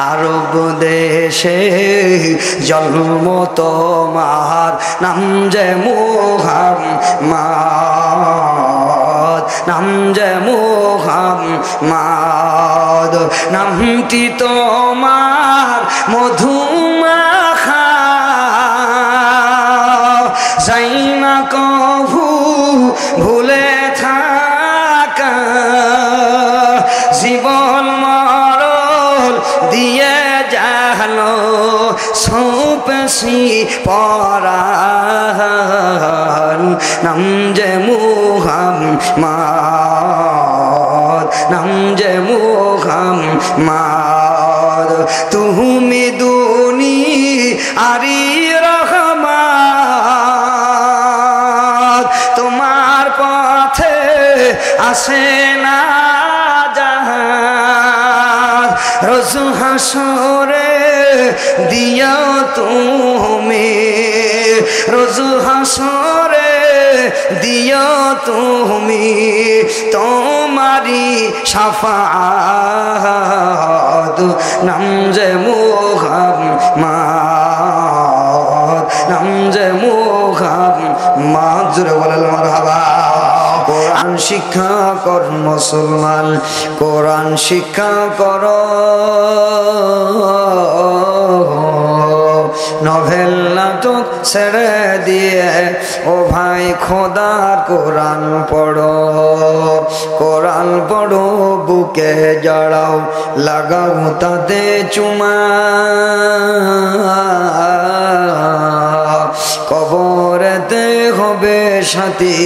আরব দেশে জন্ম তোমার, নাম যে মুহাম্মদ, নাম যে মুহাম্মদ। নামটি তোমার মধুমাখা, যাই না কভু ভুলে থাকা। জীবন মরণ দিয়ে জানো সৌপসি পরাণ, নাম যে মুহাম্মদ, নাম যে মুহাম্মদ। তুমি দুনিয়ারি রহমত, তোমার পথে আসে না জাহাজ। রোজ হাসরে দিয়া তুমি, রোজ হাসরে দিয়া তুমি তোমারি শাফাআত, নাম যে মুহাম্মদ, নাম যে মুহাম্মদ। জোরে বলেন মারহাবা। কোরআন শিক্ষা কর মুসলমান, কোরআন শিক্ষা কর। নভেল নাটক ছেড়ে দিয়ে ও ভাই খোদার কোরআন পড়ো, কোরআন পড়ো, বুকে জড়াও, লাগাও তাতে চুমা। কবরেতে হবে সাথী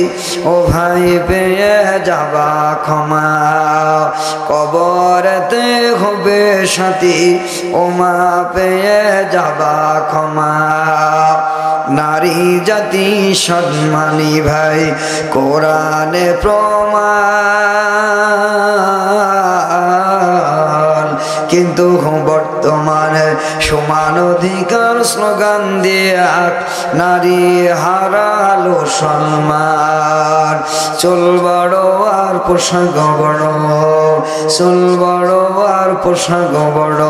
ও ভাই, পেয়ে যাবা ক্ষমা। কবরেতে হবে সাথী ও মা, পেয়ে যাবা ক্ষমা। নারী জাতি সম্মানী ভাই, কোরআনে প্রমাণ। কিন্তু বর্তমানে সমান অধিকার স্লোগান দিয়ে নারী হারালো সম্মান। চুল বড় আর পোশাক বড়, চুল বড় আর পোশাক বড়।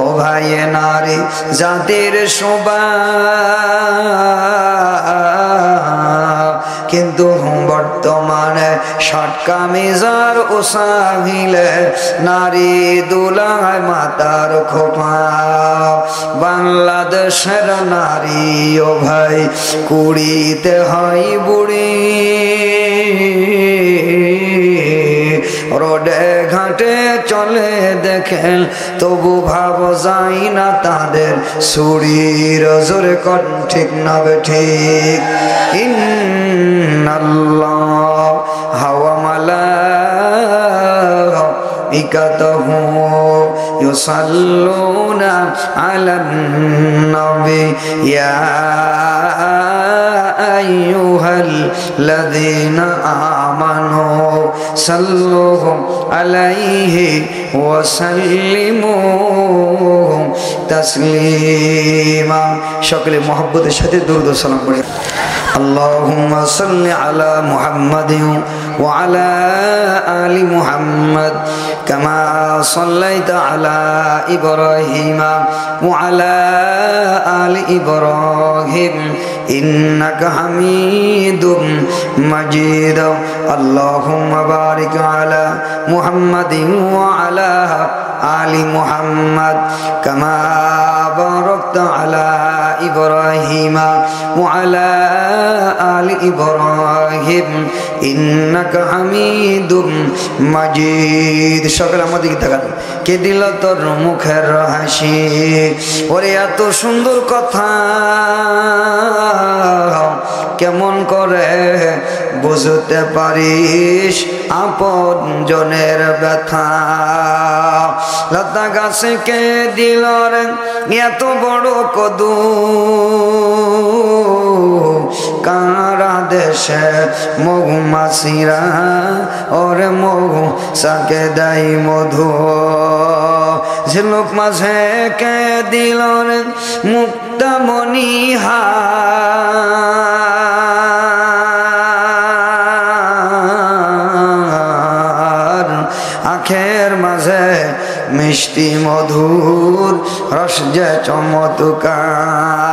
ও ভাই নারী জাতির শোভা, কিন্তু বর্তমানে শর্ট কামিজ আর ওসাহিলে নারী দুলায় মাতার খোপা। বাংলাদেশের নারী ও ভাই কুড়িতে হয় বুড়ি, রোডে ঘাটে চলে দেখেন তবু ভাব যায় না তাদের শরীর। জোরে কর ঠিক না বেঠিক। ইন্নাল্লাহ হাওয়া মালাইকাতুহু ইউসাল্লুনা আলান নবী ইয়া আইয়ুহাল্লাযীনা আমানু সাল্লু আলাইহি ওয়া সাল্লিমু তাসলিমা। সকলে মহব্বতের সাথে দরুদ ও সালাম পড়ে। আল্লাহুম্মা সাল্লি আলা মুহাম্মাদিন ওয়া আলা আলি মুহাম্মাদ কামা সাল্লাইতা আলা ইব্রাহিমা ওয়া আলা আলি ইব্রাহিম ইন্নাকা হামিদুম মাজিদ। আল্লাহুম্মা বারিক আলা মুহাম্মাদিন ওয়া আলা আলি মুহাম্মাদ কামা বারাকতা আলা ইব্রাহিমা ওয়া আলা আলি ইব্রাহিম ইন্নাকা হামিদুম মাজিদ। সকলে আমাদের তাকান। কে দিল তোর মুখের হাসি? ওরে এত সুন্দর কথা কেমন করে বুঝতে পারিস আপন জনের ব্যথা? লতা গাছে কে দিল রে এত বড় কদু? কারা দেশে মৌমাছিরা ওরে মৌ সাকে দেয় মধু। ঝিনুক মাঝে কে দিল রে মুক্তামণি হার। আখের মাঝে মিষ্টি মধুর রস যে চমৎকার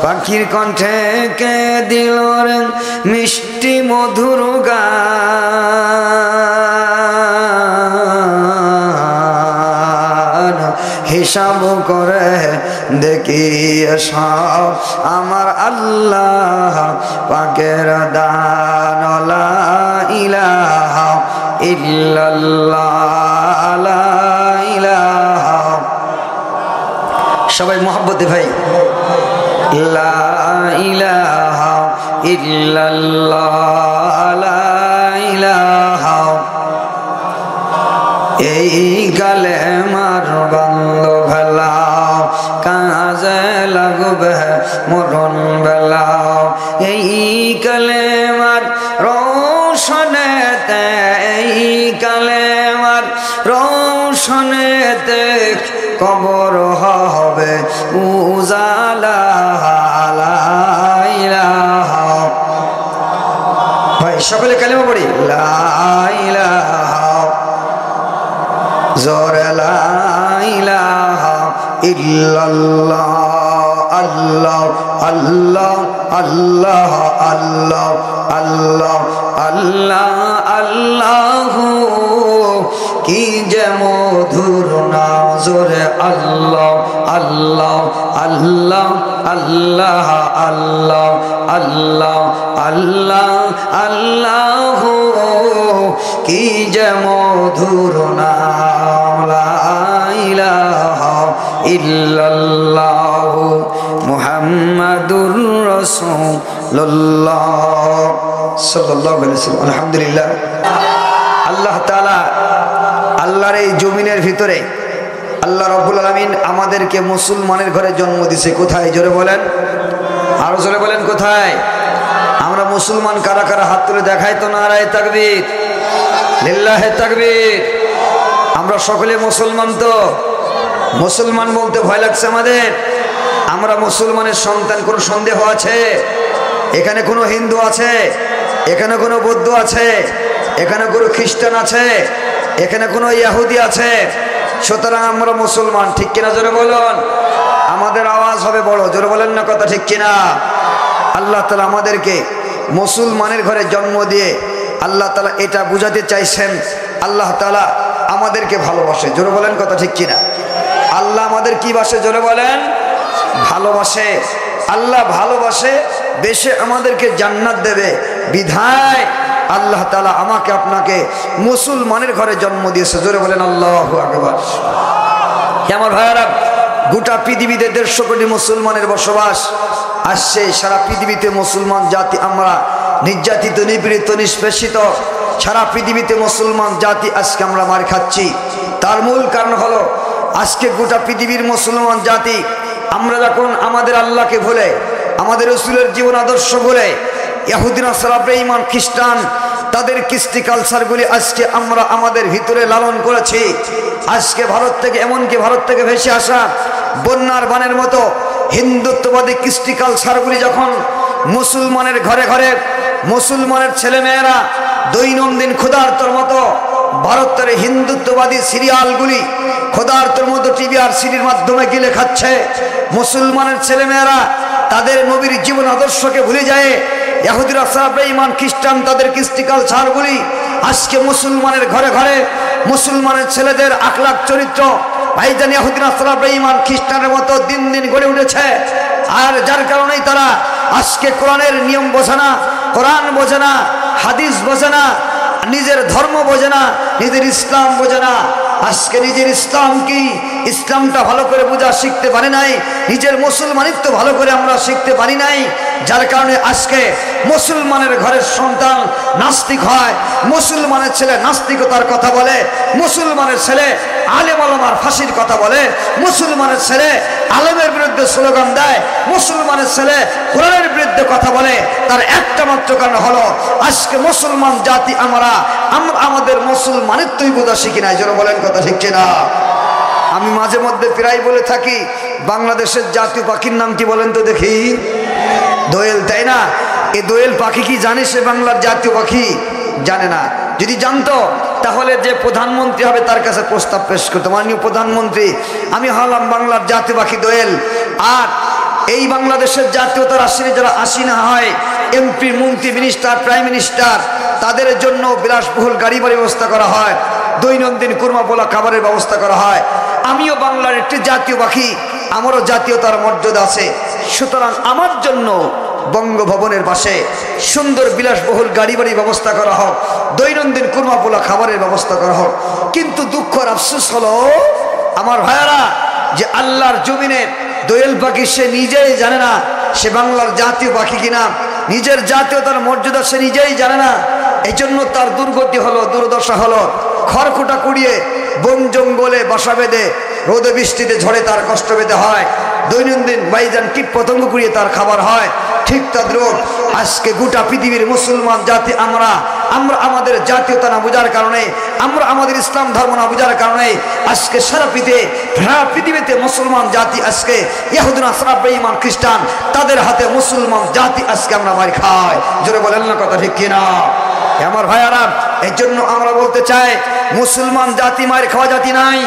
পাখির কণ্ঠে কে দিল রে মিষ্টি মধুর গান হিসাব করে দেখি সব আমার আল্লাহ পাকের দান লা ইলাহা ইল্লাল্লাহ লা ইলাহা সবাই মোহাব্বতে ভাই লা ইলাহা ইল্লাল্লাহ লা ইলাহা এই কালেমার বান্দো ভেলা কাজে লাগবে মরণ বেলা এই কালেমার রোশনেতে এই কালেমার রোশনেতে কবর হবে উজালা লা ইলাহা ভাই সকলে কালেমা পড়ি লা ইলাহা জোরে লা ইলাহা ইল্লাল্লাহ আল্লাহ আল্লাহ আল্লাহ আল্লাহ আল্লাহ আল্লাহ আল্লাহু কি যে মধুর নাম জোরে আল্লাহ আল্লাহ আল্লাহ আল্লাহ আল্লাহ আল্লাহ আল্লাহ আল্লাহু কি যে মধুর নাম লা ইলাহা ইল্লাল্লাহ মুহাম্মাদুর রাসূলুল্লাহ সাল্লাল্লাহু আলাইহি ওয়াসাল্লাম আলহামদুলিল্লাহ আল্লাহ তাআলা আল্লাহর এই জমিনের ভিতরে আল্লাহ রাব্বুল আলামিন আমাদেরকে মুসলমানের ঘরে জন্ম দিয়েছে কোথায় জোরে বলেন আরো জোরে বলেন কোথায় আমরা মুসলমান কারা কারা হাত তুলে দেখাই তো নারায়ে তাকবীর লিল্লাহি তাকবীর আমরা সকলে মুসলমান তো মুসলমান বলতে ভয় লাগছে আমাদের আমরা মুসলমানের সন্তান কোনো সন্দেহ আছে এখানে কোনো হিন্দু আছে এখানে কোনো বৌদ্ধ আছে এখানে কোনো খ্রিস্টান আছে এখানে কোনো ইহুদি আছে সুতরাং আমরা মুসলমান ঠিক কিনা জোরে বলুন আমাদের আওয়াজ হবে বড় জোরে বলেন না কথা ঠিক কিনা আল্লাহ তাআলা আমাদেরকে মুসলমানের ঘরে জন্ম দিয়ে আল্লাহ তাআলা এটা বুঝাতে চাইছেন আল্লাহ তাআলা আমাদেরকে ভালোবাসে জোরে বলেন কথা ঠিক কিনা আল্লাহ আমাদের কি বাসে জোরে বলেন ভালোবাসে আল্লাহ ভালোবাসে বেশি আমাদেরকে জান্নাত দেবে বিধায় আল্লাহ তাআলা আমাকে আপনাকে মুসলমানের ঘরে জন্ম দিয়েছে জোরে বলেন আল্লাহু আকবার আমার ভাইরা গোটা পৃথিবীতে 150 কোটি মুসলমানের বসবাস আসছে সারা পৃথিবীতে মুসলমান জাতি আমরা নির্যাতিত নিপীড়িত নিষ্পেষিত সারা পৃথিবীতে মুসলমান জাতি আজকে আমরা মার খাচ্ছি তার মূল কারণ হলো আজকে গোটা পৃথিবীর মুসলমান জাতি আমরা যখন আমাদের আল্লাহকে ভুলে আমাদের রাসূলের জীবন আদর্শ ভুলে ইহুদি নাসারা বেঈমান খ্রিস্টান তাদের কৃষ্টি কালচারগুলি আজকে আমরা আমাদের ভিতরে লালন করেছি আজকে ভারত থেকে এমনকি ভারত থেকে ভেসে আসা বন্যার বানের মতো হিন্দুত্ববাদী কৃষ্টি কালচারগুলি যখন মুসলমানের ঘরে ঘরে মুসলমানের ছেলেমেয়েরা দৈনন্দিন ক্ষুধার্তর মতো ভারতের হিন্দুত্ববাদী সিরিয়ালগুলি ক্ষুধার্তর মতো টিভি আর সিডির মাধ্যমে গিলে খাচ্ছে মুসলমানের ছেলেমেয়েরা তাদের নবীর জীবন আদর্শকে ভুলে যায় ইহুদিরা সারা বেঈমান খ্রিস্টান তাদের কৃষ্টি কালচারগুলি আজকে মুসলমানের ঘরে ঘরে মুসলমানের ছেলেদের আখলাক চরিত্র ভাইজান ইহুদিরা সারা বেঈমান খ্রিস্টানের মতো দিন দিন গড়ে উঠেছে আর যার কারণেই তারা আজকে কোরআনের নিয়ম বোঝে না কোরআন বোঝে না হাদিস বোঝে না নিজের ধর্ম বোঝে না নিজের ইসলাম বোঝে না আজকে নিজের ইসলাম কি ইসলামটা ভালো করে বোঝা শিখতে পারে নাই নিজের মুসলমানিত্ব ভালো করে আমরা শিখতে পারি নাই যার কারণে আজকে মুসলমানের ঘরের সন্তান নাস্তিক হয় মুসলমানের ছেলে নাস্তিকতার কথা বলে মুসলমানের ছেলে আলেম ওলামার ফাঁসির কথা বলে মুসলমানের ছেলে আলেমের বিরুদ্ধে স্লোগান দেয় মুসলমানের ছেলে কোরআনের বিরুদ্ধে কথা বলে তার একটা মাত্র কারণ হলো আজকে মুসলমান জাতি আমরা আমাদের মুসলমানিত্বই বোঝা শিখি নাই যারা বলেন কথা ঠিক না আমি মাঝে মধ্যে প্রায় বলে থাকি বাংলাদেশের জাতীয় পাখির নাম কি বলেন তো দেখি দোয়েল তাই না এই দোয়েল পাখি কি জানে সে বাংলার জাতীয় পাখি জানে না যদি জানতো তাহলে যে প্রধানমন্ত্রী হবে তার কাছে প্রস্তাব পেশ করতো, মাননীয় প্রধানমন্ত্রী আমি হলাম বাংলার জাতীয় পাখি দোয়েল, আর এই বাংলাদেশের জাতীয়তার আসনে যারা আসীনা হয় এমপি, মন্ত্রী, মিনিস্টার, প্রাইম মিনিস্টার, তাদের জন্য বিলাসবহুল গাড়ি বাড়ির ব্যবস্থা করা হয়, দৈনন্দিন কুরমা পোলা খাবারের ব্যবস্থা করা হয়। আমিও বাংলার একটি জাতীয় পাখি, আমারও জাতীয়তার মর্যাদা আছে, সুতরাং আমার জন্য বঙ্গভবনের পাশে সুন্দর বিলাসবহুল গাড়ি বাড়ির ব্যবস্থা করা হোক, দৈনন্দিন কুরমা পোলা খাবারের ব্যবস্থা করা হোক। কিন্তু দুঃখ আর আফসোস হলো আমার ভাইয়ারা যে আল্লাহর জমিনে দোয়েল পাখি সে নিজেই জানে না সে বাংলার জাতীয় পাখি কিনা, নিজের জাতীয়তার মর্যাদা সে নিজেই জানে না। এই জন্য তার দুর্গতি হলো, দুর্দশা হলো, খড়কুটা কুড়িয়ে বন জঙ্গলে বাসা বেঁধে রোদে বৃষ্টিতে ঝড়ে তার কষ্ট পেতে হয়, দৈনন্দিন বাইজান কীট পতঙ্গ কুড়িয়ে তার খাবার হয়। ঠিক তাদ্রুপ আজকে গোটা পৃথিবীর মুসলমান জাতি আমরা আমাদের জাতীয়তা না বোঝার কারণে, আমরা আমাদের ইসলাম ধর্ম না বোঝার কারণে আজকে সারা পৃথিবীতে মুসলমান জাতি আজকে ইহুদি, নাসারা, বেঈমান, খ্রিস্টান তাদের হাতে মুসলমান জাতি আজকে আমরা মার খাই। জোরে বলেন না কথা ঠিক কিনা আমার ভাইয়ারা? এই জন্য আমরা বলতে চাই মুসলমান জাতি মার খাওয়া জাতি নাই।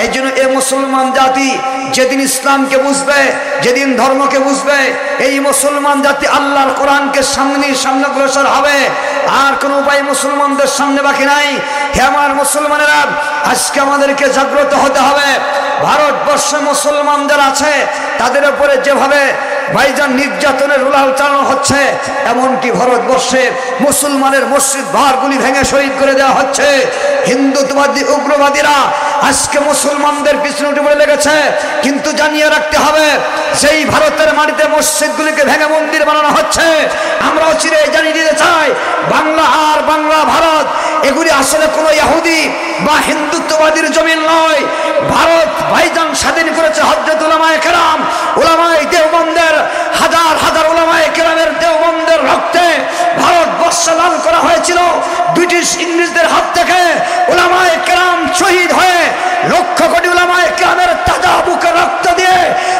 এই জন্য এ মুসলমান জাতি যেদিন ইসলামকে বুঝবে, যেদিন ধর্মকে বুঝবে, এই মুসলমান জাতি আল্লাহর কোরআনকে সামনে অগ্রসর হবে। আর কোনো উপায় মুসলমানদের সামনে বাকি নাই। হে আমার মুসলমানেরা, আজকে আমাদেরকে জাগ্রত হতে হবে। ভারতবর্ষে মুসলমান যারা আছে তাদের উপরে যেভাবে ভাইজান নির্যাতনের রুলাল চালানো হচ্ছে, এমনকি ভারতবর্ষে মুসলমানের মসজিদ ভারগুলি ভেঙে শহীদ করে দেওয়া হচ্ছে। হিন্দুত্ববাদী উগ্রবাদীরা আজকে মুসলমানদের পিছনে উঠে পড়ে লেগেছে। কিন্তু জানিয়ে রাখতে হবে সেই ভারতের মাটিতে মসজিদগুলিকে ভেঙে মন্দির বানানো হচ্ছে। আমরা চিরে জানিয়ে দিতে চাই বাংলা আর বাংলা ভারত এগুলি আসলে কোনো ইহুদি বা হিন্দুত্ববাদীর জমিন নয়। ভারত ভাইজান স্বাধীন করেছে হযরত উলামায়ে কেরাম, উলামায়ে দেওবন্দের হাজার হাজার উলামায়ে কেরামের দেওবন্দের রক্তে ভারতবর্ষ লাল করা হয়েছিল। ব্রিটিশ ইংরেজদের হাত থেকে উলামায়ে কেরাম শহীদ হয়ে লক্ষ কোটি উলামায়ে কেরামের তাজা বুকে রক্ত দিয়ে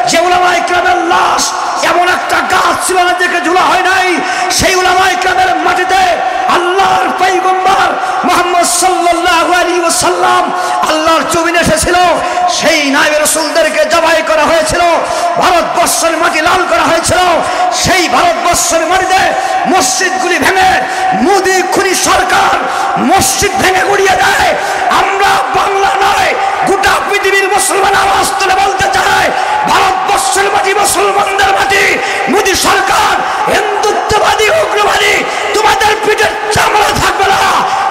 যে উলামায়ে কেরামের লাশ এমন একটা গাছ ছিল না যেকে ঝুলা হয় নাই, সেই উলামায়ে কেরামের মাটিতে আল্লাহর পয়গম্বর মুহাম্মদ সাল্লাল্লাহু আলাইহি ওয়াসাল্লাম আল্লাহর জমিনে এসেছিল। সেই নায়েবে রাসূলদেরকে জবাই করা হয়েছিল, ভারতবর্ষের মাটি লাল করা হয়েছিল। সেই ভারতবর্ষের মাটিতে মসজিদগুলি ভেঙে মোদি খুনি সরকার মসজিদ ভেঙে গুড়িয়ে দেয়। আমরা বাংলা নয় গোটা পৃথিবীর মুসলমান আওয়াজ তুলে বলতে চাই ভারতবর্ষের মাটি মুসলমানদের মাটি। মোদি সরকার হিন্দুত্ববাদী উগ্রবাদী তোমাদের পিঠের চামড়া থাকবে না,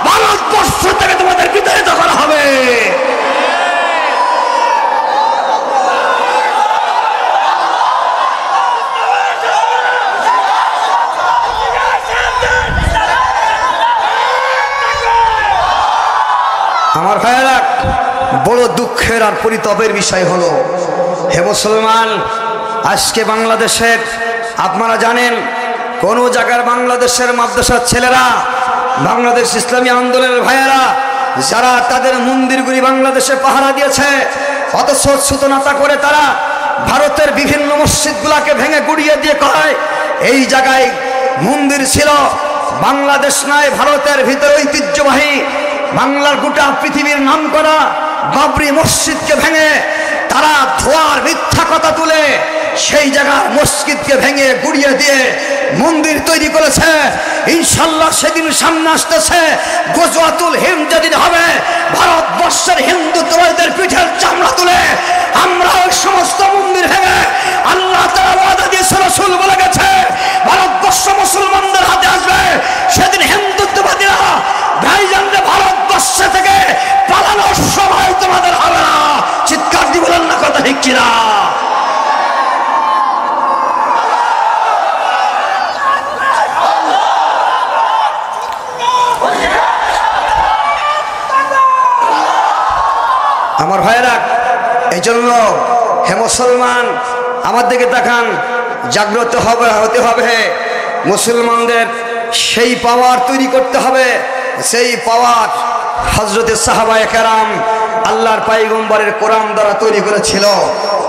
ভারতবর্ষ থেকে তোমাদের বিতাড়িত করা হবে। আমার ভাইয়েরা, বড় দুঃখের আর পরিতাপের বিষয় হলো হে মুসলমান, আজকে বাংলাদেশের আপনারা জানেন কোন জায়গার বাংলাদেশের মাদ্রাসার ছেলেরা, বাংলাদেশ ইসলামী আন্দোলনের ভাইয়েরা যারা তাদের মন্দিরগুলি বাংলাদেশে পাহারা দিয়েছে, অথচ সূচনাতা করে তারা ভারতের বিভিন্ন মসজিদগুলাকে ভেঙে গুড়িয়ে দিয়ে কয় এই জায়গায় মন্দির ছিল। বাংলাদেশ নয়, ভারতের ভিতরে ঐতিহ্যবাহী বাংলার গোটা পৃথিবীর নাম করা বাবরি মসজিদকে ভেঙে তারা ধোয়ার মিথ্যা কথা তুলে সেই জায়গার মসজিদকে ভেঙে গুড়িয়ে দিয়ে মন্দির তৈরি করেছে। ইনশাল্লাহ সেদিন সামনে আসতেছে, গজওয়াতুল হিন্দ যেদিন হবে, ভারতবর্ষের হিন্দুত্ববাদীদের পিঠের চামড়া তুলে আমরা ওই সমস্ত মন্দির ভেঙে আল্লাহ তাআলা ওয়াদা দিয়েছে, রাসূল বলে গেছে ভারতবর্ষ মুসলমানদের হাতে আসবে। সেদিন হিন্দুত্ববাদীরা ভাইজানরা ভারতবর্ষ থেকে পালানোর সময় তোমাদের হবে না। চিৎকার দিয়ে বলেন না কথা ঠিক কিনা? আমার ভাইয়েরা, এই জন্য হে মুসলমান আমার দিকে তাকান, জাগ্রত হতে হবে। মুসলমানদের সেই পাওয়ার তৈরি করতে হবে, সেই পাওয়ার হযরতে সাহাবায়ে কেরাম আল্লাহর পয়গম্বরের কোরআন দ্বারা তৈরি করেছিল।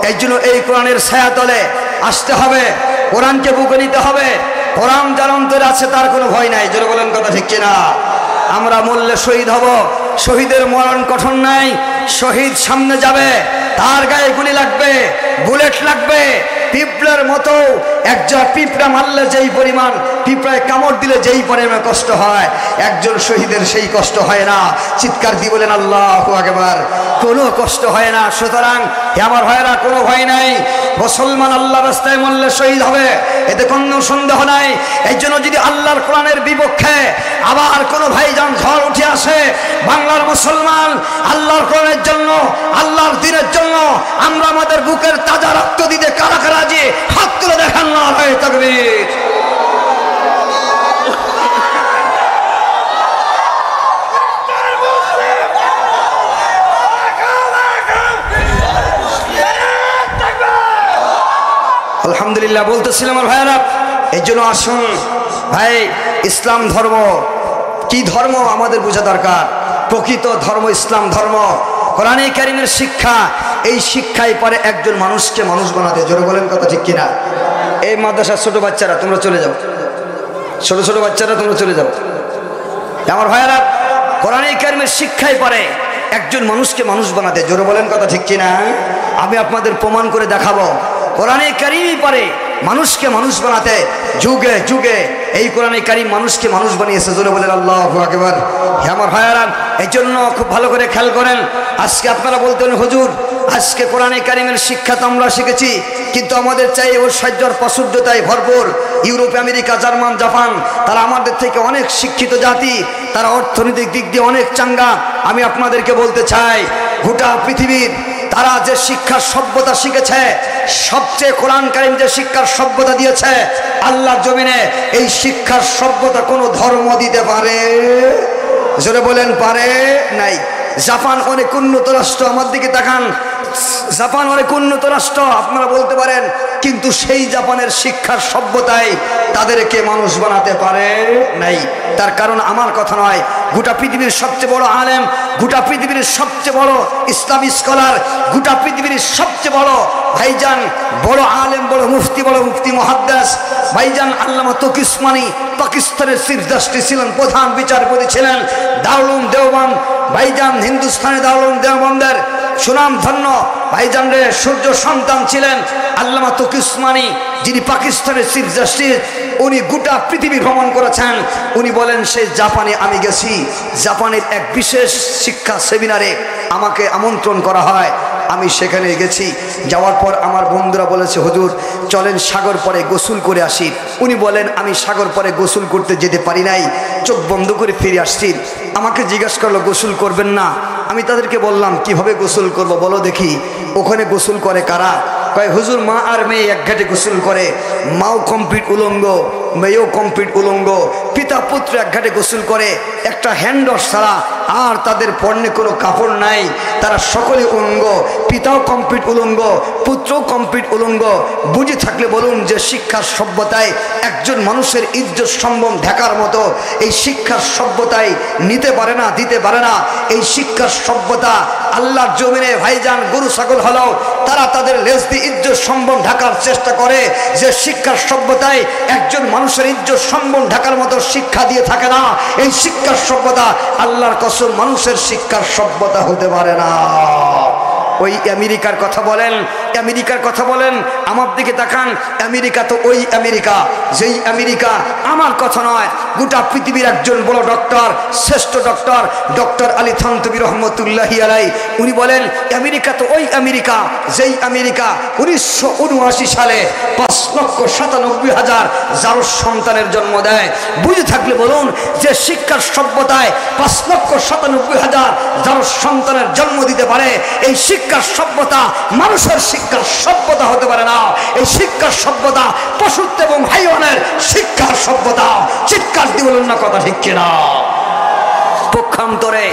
এই জন্য এই কোরআনের ছায়াতলে আসতে হবে, কোরআনকে বুকে নিতে হবে। কোরআন যার অন্তরে আছে তার কোনো ভয় নাই। জোরে বলেন কথা ঠিক কিনা? আমরা মরলে শহীদ হব। শহীদের মরণ কঠোর নাই। শহীদ সামনে যাবে, তার গায়ে গুলি লাগবে, বুলেট লাগবে। পিঁপড়ার মতো একজন পিঁপড়া মারলে যেই পরিমাণ, পিঁপড়ায় কামড় দিলে যেই পরিমাণ কষ্ট হয়, একজন শহীদের সেই কষ্ট হয় না। চিৎকার দিয়ে বলেন আল্লাহু আকবার। কোনো কষ্ট হয় না। সুতরাং আমার ভাইয়েরা, কোনো ভয় নাই। মুসলমান আল্লাহ রাস্তায় মরলে শহীদ হবে, এতে কোনো সন্দেহ নাই। এই জন্য যদি আল্লাহর কোরআনের বিপক্ষে আবার কোনো ভাইজান ঝড় উঠে আসে, বাংলার মুসলমান আল্লাহর কোরআনের জন্য, আল্লাহর দ্বীনের জন্য আমরা আমাদের বুকের তাজা রক্ত দিতে কারা কারা যে হাত তুলে দেখান না হয় তাকবীর। আলহামদুলিল্লাহ। বলতেছিলাম আমার ভাইয়েরা, এই জন্য আসুন ভাই, ইসলাম ধর্ম কি ধর্ম আমাদের বোঝা দরকার। প্রকৃত ধর্ম ইসলাম ধর্ম। কোরআনে কারীমের শিক্ষা, এই শিক্ষাই পরে একজন মানুষকে মানুষ বানাতে। জোরে বলেন কথা ঠিক কিনা? এই মাদ্রাসার ছোট বাচ্চারা তোমরা চলে যাও, ছোট ছোট বাচ্চারা তোমরা চলে যাও। আমার ভাইয়েরা, কোরআনে কারীমের শিক্ষাই পরে একজন মানুষকে মানুষ বানাতে। জোরে বলেন কথা ঠিক কিনা? আমি আপনাদের প্রমাণ করে দেখাবো। কোরআনে কারীমই পারে মানুষকে মানুষ বানাতে। যুগে যুগে এই কোরআনে কারীম মানুষকে মানুষ বানিয়েছে। জোরে বলেন আল্লাহু আকবার। হে আমার ভাইয়েরা, এই জন্য খুব ভালো করে খেয়াল করেন। আজকে আপনারা বলতেন হুজুর, আজকে কোরআনে কারীমের শিক্ষা তো আমরা শিখেছি, কিন্তু আমাদের চাই ঐশ্বর্যর প্রাচুর্যতায় ভরপুর। ইউরোপ, আমেরিকা, জার্মান, জাপান, তারা আমাদের থেকে অনেক শিক্ষিত জাতি, তারা অর্থনৈতিক দিক দিয়ে অনেক চাঙ্গা। আমি আপনাদেরকে বলতে চাই, গোটা পৃথিবীর তারা যে শিক্ষার সভ্যতা শিখেছে, সবচেয়ে কোরআন কারীম যে শিক্ষার সভ্যতা দিয়েছে আল্লাহর জমিনে, এই শিক্ষার সভ্যতা কোনো ধর্ম দিতে পারে? জোরে বলেন পারে নাই। জাপান অনেক উন্নত রাষ্ট্র, আমার দিকে তাকান, জাপান অনেক উন্নত রাষ্ট্র আপনারা বলতে পারেন, কিন্তু সেই জাপানের শিক্ষার সভ্যতায় তাদেরকে মানুষ বানাতে পারে নাই। তার কারণ আমার কথা নয়, গোটা পৃথিবীর সবচেয়ে বড় আলেম, গোটা পৃথিবীর সবচেয়ে বড় ইসলামী স্কলার, গোটা পৃথিবীর সবচেয়ে বড় ভাইজান, বড় আলেম, বড় মুফতি মুহাদ্দিস ভাইজান আল্লামা তকি উসমানী, পাকিস্তানের চিফ জাস্টিস ছিলেন, প্রধান বিচারপতি ছিলেন, দারুল উলুম দেওবন্দ ভাইজান, হিন্দুস্তানি দারুল উলুম দেওবন্দের সুনাম ধন্য ভাইজান রে সূর্য সন্তান ছিলেন আল্লামা তকি উসমানী, যিনি পাকিস্তানের চিফ জাস্টিস। উনি গোটা পৃথিবী ভ্রমণ করেছেন। উনি বলেন, সেই জাপানে আমি গেছি, জাপানের এক বিশেষ শিক্ষা সেমিনারে আমাকে আমন্ত্রণ করা হয়, আমি সেখানে গেছি। যাওয়ার পর আমার বন্ধুরা বলেছে, হুজুর চলেন সাগর পরে গোসল করে আসি। উনি বলেন, আমি সাগর পরে গোসল করতে যেতে পারি নাই, চোখ বন্ধ করে ফিরে আসছি। আমাকে জিজ্ঞাসা করলো, গোসল করবেন না? আমি তাদেরকে বললাম, কিভাবে গোসল করব বলো দেখি। ওখানে গোসল করে কারা? কয়, হুজুর মা আর মেয়ে এক ঘাটে গোসল করে, মাও কমপ্লিট উলঙ্গ, মেয়েও কমপ্লিট উলঙ্গ, পিতা পুত্র এক ঘাটে গোসল করে, একটা হ্যান্ড ওয়াশ ছাড়া আর তাদের পরনে কোনো কাপড় নাই, তারা সকলে উলঙ্গ, পিতাও কমপ্লিট উলঙ্গ, পুত্রও কমপ্লিট উলঙ্গ। বুঝে থাকলে বলুন যে শিক্ষার সভ্যতায় একজন মানুষের ইজ্জত সম্ভ্রম ঢাকার মতো এই শিক্ষার সভ্যতায় নিতে পারে না, দিতে পারে না। এই শিক্ষার সভ্যতা আল্লাহর জমিনে ভাইজান গরু ছাগল হলেও তারা তাদের লেজ দিয়ে ইজ্জত সম্ভ্রম ঢাকার চেষ্টা করে। যে শিক্ষার সভ্যতায় একজন মানুষের ইজ্জত সম্ভ্রম ঢাকার মতো শিক্ষা দিয়ে থাকে না, এই শিক্ষার সভ্যতা আল্লাহর কসম মানুষের শিক্ষার সভ্যতা হতে পারে না। ওই আমেরিকার কথা বলেন, আমেরিকার কথা বলেন, আমার দিকে তাকান। আমেরিকা তো ওই আমেরিকা, যেই আমেরিকা আমার কথা নয়, গোটা পৃথিবীর একজন বড় ডক্টর, শ্রেষ্ঠ ডক্টর, ডক্টর আলী থানতবী রহমতুল্লাহি আলাইহি, উনি বলেন, আমেরিকা তো ওই আমেরিকা, যেই আমেরিকা 1979 সালে 5,97,000 জারজ সন্তানের জন্ম দেয়। বুঝে থাকলে বলুন যে শিক্ষার সভ্যতায় 5,97,000 জারজ সন্তানের জন্ম দিতে পারে, এই শিক্ষার সভ্যতা মানুষের শিক্ষার সভ্যতা হতে পারে না। এই শিক্ষার সভ্যতা পশুত্ব এবং হাইওয়ানের শিক্ষার সভ্যতা। চিৎকার দিয়ে বলুন না কথা ঠিক কিনা? পক্ষান্তরে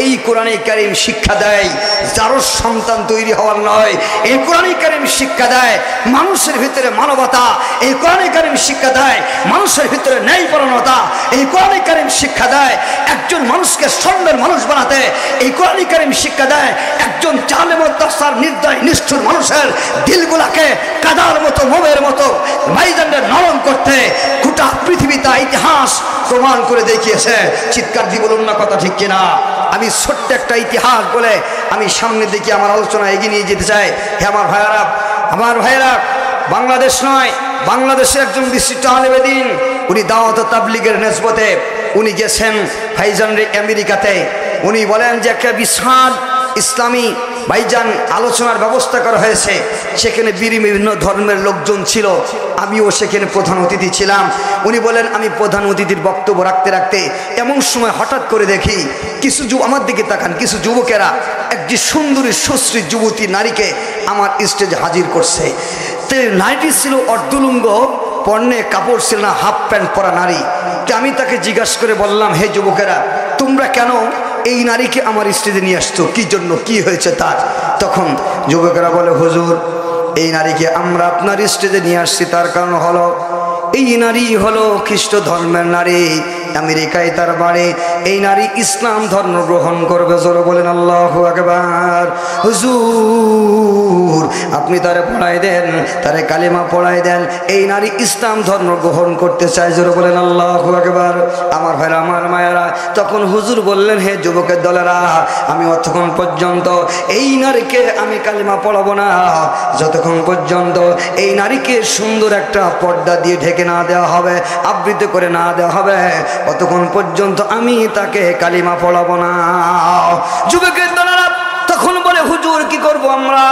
এই কোরআনে কারীম শিক্ষা দেয় যারও সন্তান তৈরি হওয়ার নয়। এই কোরআনে কারীম শিক্ষা দেয় মানুষের ভিতরে মানবতা। এই কোরআনে কারীম শিক্ষা দেয় মানুষের ভিতরে ন্যায়পরায়ণতা। এই কোরআনে কারীম শিক্ষা দেয় একজন মানুষকে স্বর্ণের মানুষ বানাতে। এই কোরআনে কারীম শিক্ষা দেয় একজন জালেম অত্যাচার নির্দয় নিষ্ঠুর মানুষের দিলগুলাকে কাদার মতো মোমের মতো ভাইজানদের নরম করতে। গোটা পৃথিবীতে ইতিহাস প্রমাণ করে দেখিয়েছে। চিৎকার দিয়ে বলুন না কথা ঠিক কিনা? আমি ছোট্ট একটা ইতিহাস বলে আমি সামনের দিকে আমার আলোচনা এগিয়ে নিয়ে যেতে চাই। হে আমার ভাইয়েরা, বাংলাদেশ নয়, বাংলাদেশের একজন বিশিষ্ট আলেমে দ্বীন, উনি দাওয়াত ও তাবলীগের নিসবতে উনি গেছেন ভাইজানরে আমেরিকাতে। উনি বলেন যে একটা বিশাল ইসলামী ভাইজান আলোচনার ব্যবস্থা করা হয়েছে। সেখানে বিভিন্ন ধর্মের লোকজন ছিল, আমিও সেখানে প্রধান অতিথি ছিলাম। উনি বলেন আমি প্রধান অতিথির বক্তব্য রাখতে রাখতে এমন সময় হঠাৎ করে দেখি কিছু আমার দিকে তাকান, কিছু যুবকেরা একটি সুন্দরী সুশ্রী যুবতী নারীকে আমার স্টেজে হাজির করছে। তো নারীটি ছিল অর্ধলুঙ্গ, পণ্যে কাপড় ছিল না, হাফ প্যান্ট পরা নারী। তো আমি তাকে জিজ্ঞাসা করে বললাম, হে যুবকেরা, তোমরা কেন এই নারীকে আমার স্টেজে নিয়ে আসতো? কি জন্য, কি হয়েছে তার? তখন যুবকেরা বলে, হুজুর, এই নারীকে আমরা আপনার স্টেজে নিয়ে আসছি তার কারণ হলো এই নারী হলো খ্রিস্ট ধর্মের নারী, আমেরিকায় তার বাড়ি। এই নারী ইসলাম ধর্ম গ্রহণ করবে। জোরে বলেন আল্লাহু আকবার। হুজুর, আপনি তারে পড়াই দেন, তারে কালিমা পড়াই দেন। এই নারী ইসলাম ধর্ম গ্রহণ করতে চায়। জোরে বলেন আল্লাহু আকবার। আমার ভাইরা, আমার মায়েরা, তখন হুজুর বললেন, হে যুবকের দলেরা, আমি অতক্ষণ পর্যন্ত এই নারীকে আমি কালিমা পড়াবো না যতক্ষণ পর্যন্ত এই নারীকে সুন্দর একটা পর্দা দিয়ে ঢেকে না দেওয়া হবে, আবৃত করে না দেওয়া হবে, অতক্ষণ পর্যন্ত আমি তাকে কালিমা পড়াবো না। যুবকের দলেরা তখন বলে, হুজুর কি করব আমরা?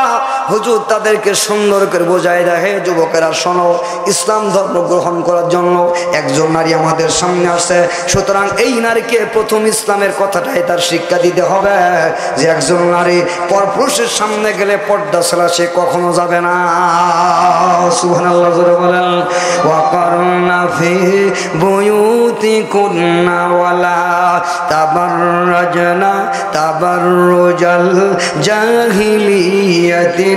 হুজুর তাদেরকে সুন্দর করে বোঝায় দেয়, হে যুবকেরা শোনো, ইসলাম ধর্ম গ্রহণ করার জন্য একজন নারী আমাদের সামনে আসে। সুতরাং এই নারীকে প্রথম ইসলামের কথাটাই তার শিক্ষা দিতে হবে যে একজন নারী পরপুরুষের সামনে গেলে পর্দা ছাড়া সে কখনো যাবে না। সুবহানাল্লাহ জোরে বলেন। ওয়াকারনা ফি বুয়ুতিকুন্না ওয়ালা তাবাররাজনা তাবাররুজাল জাহিলিয়াতিল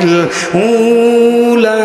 উলা।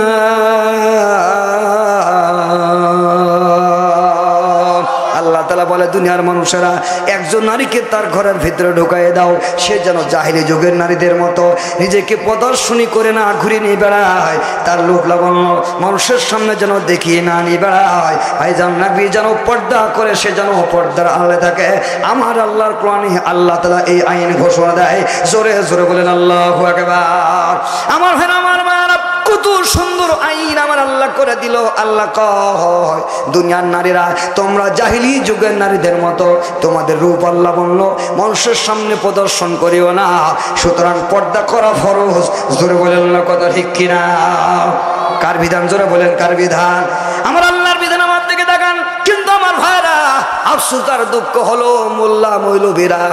আল্লাহ তাআলা বলে, দুনিয়ার মানুষেরা একজন নারীকে তার ঘরের ভিতরে ঢুকাইয়ে দাও, সে যেন জাহিলি যুগের নারীদের মতো নিজেকে প্রদর্শনী করে না ঘুরে নিয়ে বেড়ায়, তার লোভ লাবণ্য মানুষের সামনে যেন দেখিয়ে না নিয়ে বেড়ায়। ভাইজান, নারী যেন পর্দা করে, সে যেন পর্দার আড়ালে থাকে। আমার আল্লাহর কোরআনে আল্লাহ তাআলা এই আইন ঘোষণা দেয়। জোরে জোরে বলেন আল্লাহু আকবার। আমার ভাই, আমার মায়েরা, কত সুন্দর আইন আমার আল্লাহ করে দিল। আল্লাহ কয়, দুনিয়ার নারীরা তোমরা জাহিলি যুগের নারীদের মতো তোমাদের রূপ আল্লাহ বলল মানুষের সামনে প্রদর্শন করিও না। সুতরাং পর্দা করা ফরজ। জোরে বলেন না কথা ঠিক কিনা? কার বিধান? জোরে বলেন কার বিধান? আমার আল্লাহর বিধান। আমার দিকে তাকান। কিন্তু আমার ভাইরা, আফসোস আর দুঃখ হলো, মোল্লা মৌলবীরা,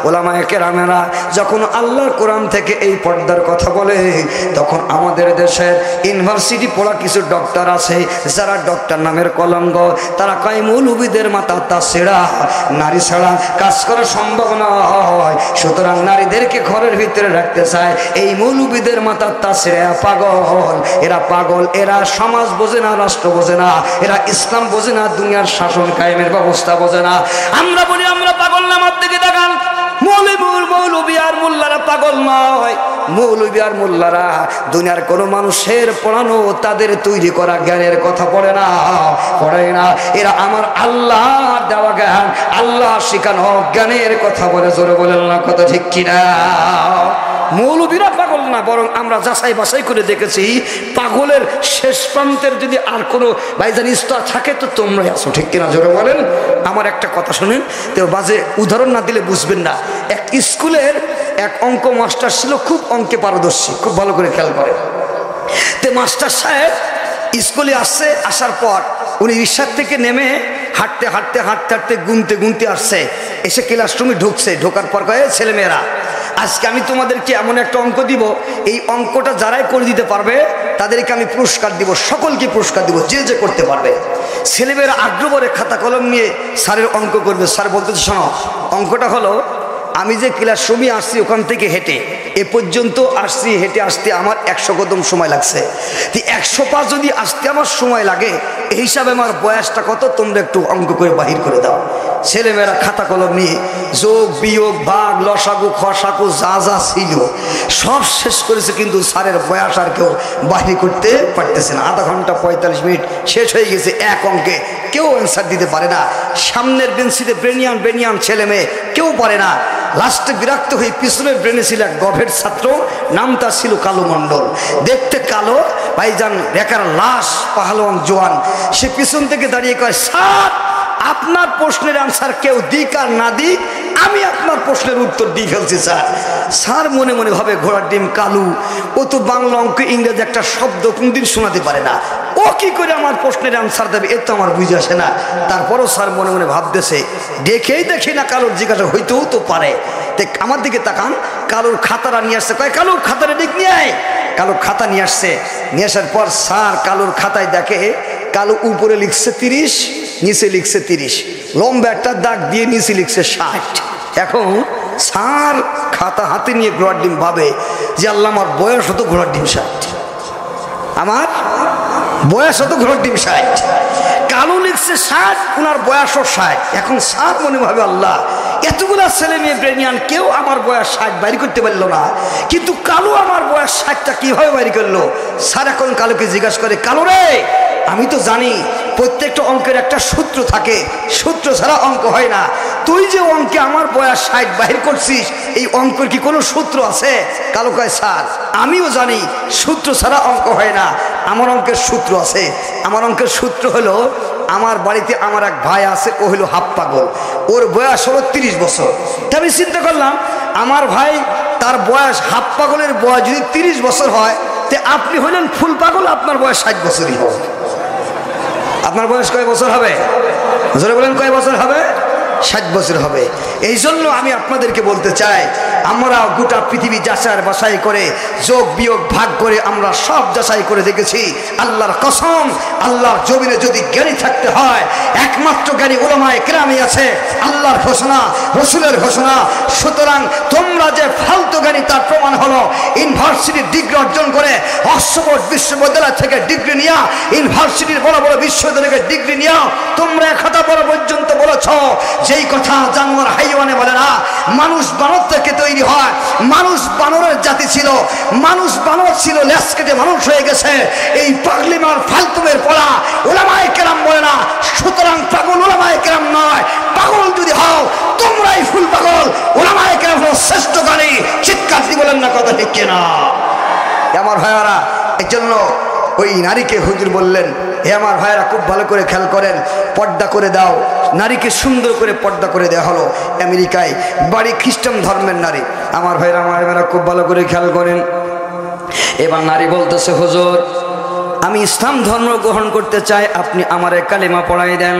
ওলামায়ে কেরামেরা যখন আল্লাহর কোরআন থেকে এই পর্দার কথা বলে, তখন আমাদের দেশের ইউনিভার্সিটি পড়া কিছু ডক্টর আছে যারা ডক্টর নামের কলঙ্ক। তারা কয় মৌলবীদের মাথা তা ছেঁড়া, নারী ছাড়া কাজ করা সম্ভব নয়। সুতরাং নারীদেরকে ঘরের ভিতরে রাখতে চায়। এই মৌলবীদের মাথা তা ছেঁড়া পাগল। এরা পাগল, এরা সমাজ বোঝে না, রাষ্ট্র বোঝে না, এরা ইসলাম বোঝে না, দুনিয়ার শাসন কায়েমের ব্যবস্থা বোঝে না। আমরা বলি আমরা পাগল না। আমার দিকে তাকান। মৌলবী আর মোল্লারা পাগল নয়। মৌলবী আর মোল্লারা দুনিয়ার কোনো মানুষের পড়ানো, তাদের তৈরি করা জ্ঞানের কথা পড়ে না। এরা আমার আল্লাহ দেওয়া জ্ঞান, আল্লাহ শিখানো জ্ঞানের কথা বলে। জোরে বলেন না কথা ঠিক কিনা? মৌলবীরা পাগল না, বরং আমরা যাচাই বাছাই করে দেখেছি পাগলের শেষ প্রান্তের যদি আর কোনো ভাইজান স্তর থাকে তো তোমরাই আসো। ঠিক কিনা? জোরে বলেন। আমার একটা কথা শুনেন, তো বাজে উদাহরণ না দিলে বুঝবেন না। এক স্কুলের এক অঙ্ক মাস্টার ছিল, খুব অঙ্কে পারদর্শী, খুব ভালো করে খেয়াল করে। তো মাস্টার সাহেব স্কুলে আসছে, আসার পর উনি রিক্সার থেকে নেমে হাঁটতে হাঁটতে হাঁটতে হাঁটতে গুনতে গুনতে আসছে, এসে ক্লাসরুমে ঢুকছে। ঢোকার পর কয়ে, ছেলেমেয়েরা, আজকে আমি তোমাদেরকে এমন একটা অঙ্ক দিব, এই অঙ্কটা যারাই করে দিতে পারবে তাদেরকে আমি পুরস্কার দিব, সকলকে পুরস্কার দিব, যে যে করতে পারবে। ছেলেমেয়েরা আগ্রহ করে খাতা কলম নিয়ে স্যারের অঙ্ক করবে। স্যার বলতেছে, শোনো, অঙ্কটা হলো আমি যে ক্লাস রুমে আসছি ওখান থেকে হেঁটে এ পর্যন্ত আসছি, হেঁটে আসতে আমার 100 কদম সময় লাগছে। 100 পা যদি আসতে আমার সময় লাগে, এই হিসাবে আমার বয়সটা কত তোমরা একটু অঙ্ক করে বাহির করে দাও। ছেলেমেয়েরা খাতা কলম নিয়ে যোগ বিয়োগ ভাগ লসাগু খসাগু যা যা ছিল সব শেষ করেছে, কিন্তু স্যারের বয়স আর কেউ বাহির করতে পারতেছে না। আধা ঘন্টা 45 মিনিট শেষ হয়ে গেছে, এক অঙ্কে কেউ অ্যান্সার দিতে পারে না। সামনের বেঞ্চিতে ব্রেনিয়ান ছেলে মেয়ে কেউ পারে না। লাস্টে বিরক্ত হয়ে পিছনের ব্রেনে ছিল এক গভের ছাত্র, নামটা ছিল কালো মণ্ডল, দেখতে কালো, ভাইজান রেখার লাশ, পাহলওয়ান জোয়ান। সে পিছন থেকে দাঁড়িয়ে কয়, স্যার আপনার প্রশ্নের আনসার কেউ দিক আর না দিক, আমি আপনার প্রশ্নের উত্তর দিয়ে ফেলছি স্যার। স্যার মনে মনে ভাবে ঘোড়ার ডিম কালু, ও তো বাংলা অঙ্ক ইংরেজি একটা শব্দ কোনদিন শোনাতে পারে না, ও কি করে আমার প্রশ্নের আনসার দেবে, এ তো আমার বুঝে আসে না। তারপরও স্যার মনে মনে ভাবতেছে, দেখেই দেখি না কালুর জিজ্ঞাসা হইতেও তো পারে। আমার দিকে তাকান, কালুর খাতাটা নিয়ে আসছে, কয় কালু খাতাটা দিক নিয়ে আয়। কালু খাতা নিয়ে আসছে, নিয়ে আসার পর স্যার কালুর খাতায় দেখে কালু উপরে লিখছে 30, নিচে লিখছে 30, লম্বা একটা দাগ দিয়ে নিচে লিখছে 60। এখন স্যার খাতা হাতে নিয়ে ঘোড়ার ডিম ভাবে যে আল্লাহ আমার বয়স হতো ঘোড়ার ডিম 60, আমার বয়স হতো ঘোড়ার ডিম 60, কালু লিখছে 60, ওনার বয়সও 60। এখন স্যার মনে ভাবে আল্লাহ এতগুলা ছেলে মেয়ে ব্রেনিয়ান কেউ আমার বয়স 60 বাইর করতে পারলো না, কিন্তু কালু আমার বয়স 60টা কিভাবে বাইর করলো। স্যার এখন কালুকে জিজ্ঞাসা করে, কালু রে আমি তো জানি প্রত্যেকটা অঙ্কের একটা সূত্র থাকে, সূত্র ছাড়া অঙ্ক হয় না, তুই যে অঙ্কে আমার বয়স 60 বাহির করছিস এই অঙ্কের কি কোনো সূত্র আছে? কালু কয়, স্যার আমিও জানি সূত্র ছাড়া অঙ্ক হয় না, আমার অঙ্কের সূত্র আছে। আমার অঙ্কের সূত্র হলো, আমার বাড়িতে আমার এক ভাই আছে, ও হলো হাফ পাগল, ওর বয়স হলো 30 বছর। তা আমি চিন্তা করলাম আমার ভাই তার বয়স হাফ পাগলের বয়স যদি 30 বছর হয়, তে আপনি হলেন ফুল পাগল, আপনার বয়স 60 বছরই হবে। আপনার বয়স কয় বছর হবে? জোরে বলেন, কয় বছর হবে? 60 বছর হবে। এই জন্য আমি আপনাদেরকে বলতে চাই, আমরা গোটা পৃথিবী যাচাই বাছাই করে যোগ বিয়োগ ভাগ করে আমরা সব যাচাই করে দেখেছি। আল্লাহর কসম, আল্লাহর জমিনে যদি জ্ঞানী থাকতে হয় একমাত্র জ্ঞানী উলামায়ে কেরামই আছে। আল্লাহর ঘোষণা, রসুলের ঘোষণা। সুতরাং তোমরা যে ফালতু জ্ঞানী তার প্রমাণ হলো ইউনিভার্সিটির ডিগ্রি অর্জন করে, অক্সফোর্ড বিশ্ববিদ্যালয় থেকে ডিগ্রি নিয়া, ইউনিভার্সিটির বড় বড় বিশ্ববিদ্যালয় থেকে ডিগ্রি নিয়া তোমরা কথা বলা পর্যন্ত বলেছ যেই কথা জানোয়ার হাইওয়ানে বলে না। মানুষ বানর থেকে তৈরি হয়, মানুষ বানরের জাতি ছিল, মানুষ বানর ছিল, লেজ কেটে মানুষ হয়ে গেছে। এই পাগলিমার ফালতুমের পড়া উলামায়ে কেরাম বলে না। সুতরাং পাগল উলামায়ে কেরাম নয়, পাগল যদি হও তোমরাই ফুল পাগল, উলামায়ে কেরাম হলো শ্রেষ্ঠ জ্ঞানী। চিৎকার দিয়ে বলেন না কথা ঠিক কিনা? আমার ভাইয়ারা, এই জন্য ওই নারীকে হুজুর বললেন, হে আমার ভাইয়েরা খুব ভালো করে খেয়াল করেন, পর্দা করে দাও। নারীকে সুন্দর করে পর্দা করে দেওয়া হলো। আমেরিকায় বাড়ি খ্রিস্টান ধর্মের নারী। আমার ভাইয়েরা আমার ভাইয়েরা খুব ভালো করে খেয়াল করেন। এবার নারী বলতেছে, হুজুর আমি ইসলাম ধর্ম গ্রহণ করতে চাই, আপনি আমারে কালিমা পড়াই দেন।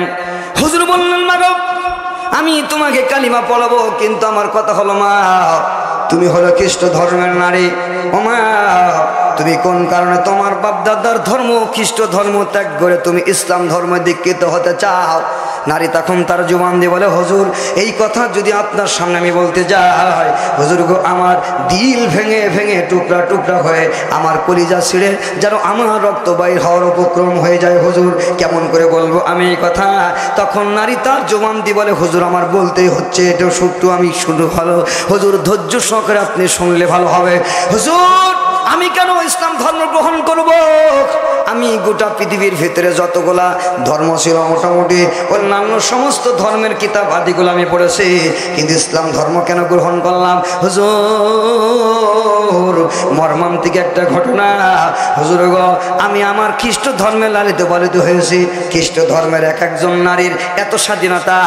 হুজুর বললেন, মা গো আমি তোমাকে কালিমা পড়াবো, কিন্তু আমার কথা হলো মা তুমি হলো খ্রিস্ট ধর্মের নারী। ও মা তুমি কোন কারণে তোমার বাপদাদার ধর্ম খ্রিস্ট ধর্ম ত্যাগ করে তুমি ইসলাম ধর্মে দীক্ষিত হতে চাও? নারী তখন তার জবান দিয়ে বলে, হুজুর এই কথা যদি আপনার সামনে আমি বলতে যাই, হুজুর গো আমার দিল ভেঙে ভেঙে টুকরা টুকরা হয়ে আমার কলিজা ছিঁড়ে যেন আমার রক্ত বাইর হওয়ার উপক্রম হয়ে যায়। হুজুর কেমন করে বলবো আমি এই কথা? তখন নারী তার জবান দিয়ে বলে, হুজুর আমার বলতেই হচ্ছে, এটা সত্য, আমি শুনলে ভালো। হুজুর ধৈর্য সহকারে আপনি শুনলে ভালো হবে। হুজুর আমি কেন ইসলাম ধর্ম গ্রহণ করব? আমি গোটা পৃথিবীর ভিতরে যতগুলা ধর্ম ছিল মোটামুটি অন্যান্য সমস্ত ধর্মের কিতাব আদিগুলো আমি পড়েছি, কিন্তু ইসলাম ধর্ম কেন গ্রহণ করলাম? হুজুর মর্মান্তিক একটা ঘটনা। হুজুর গো আমি আমার খ্রিস্ট ধর্মে লালিত পালিত হয়েছি। খ্রিস্ট ধর্মের একজন নারীর এত স্বাধীনতা,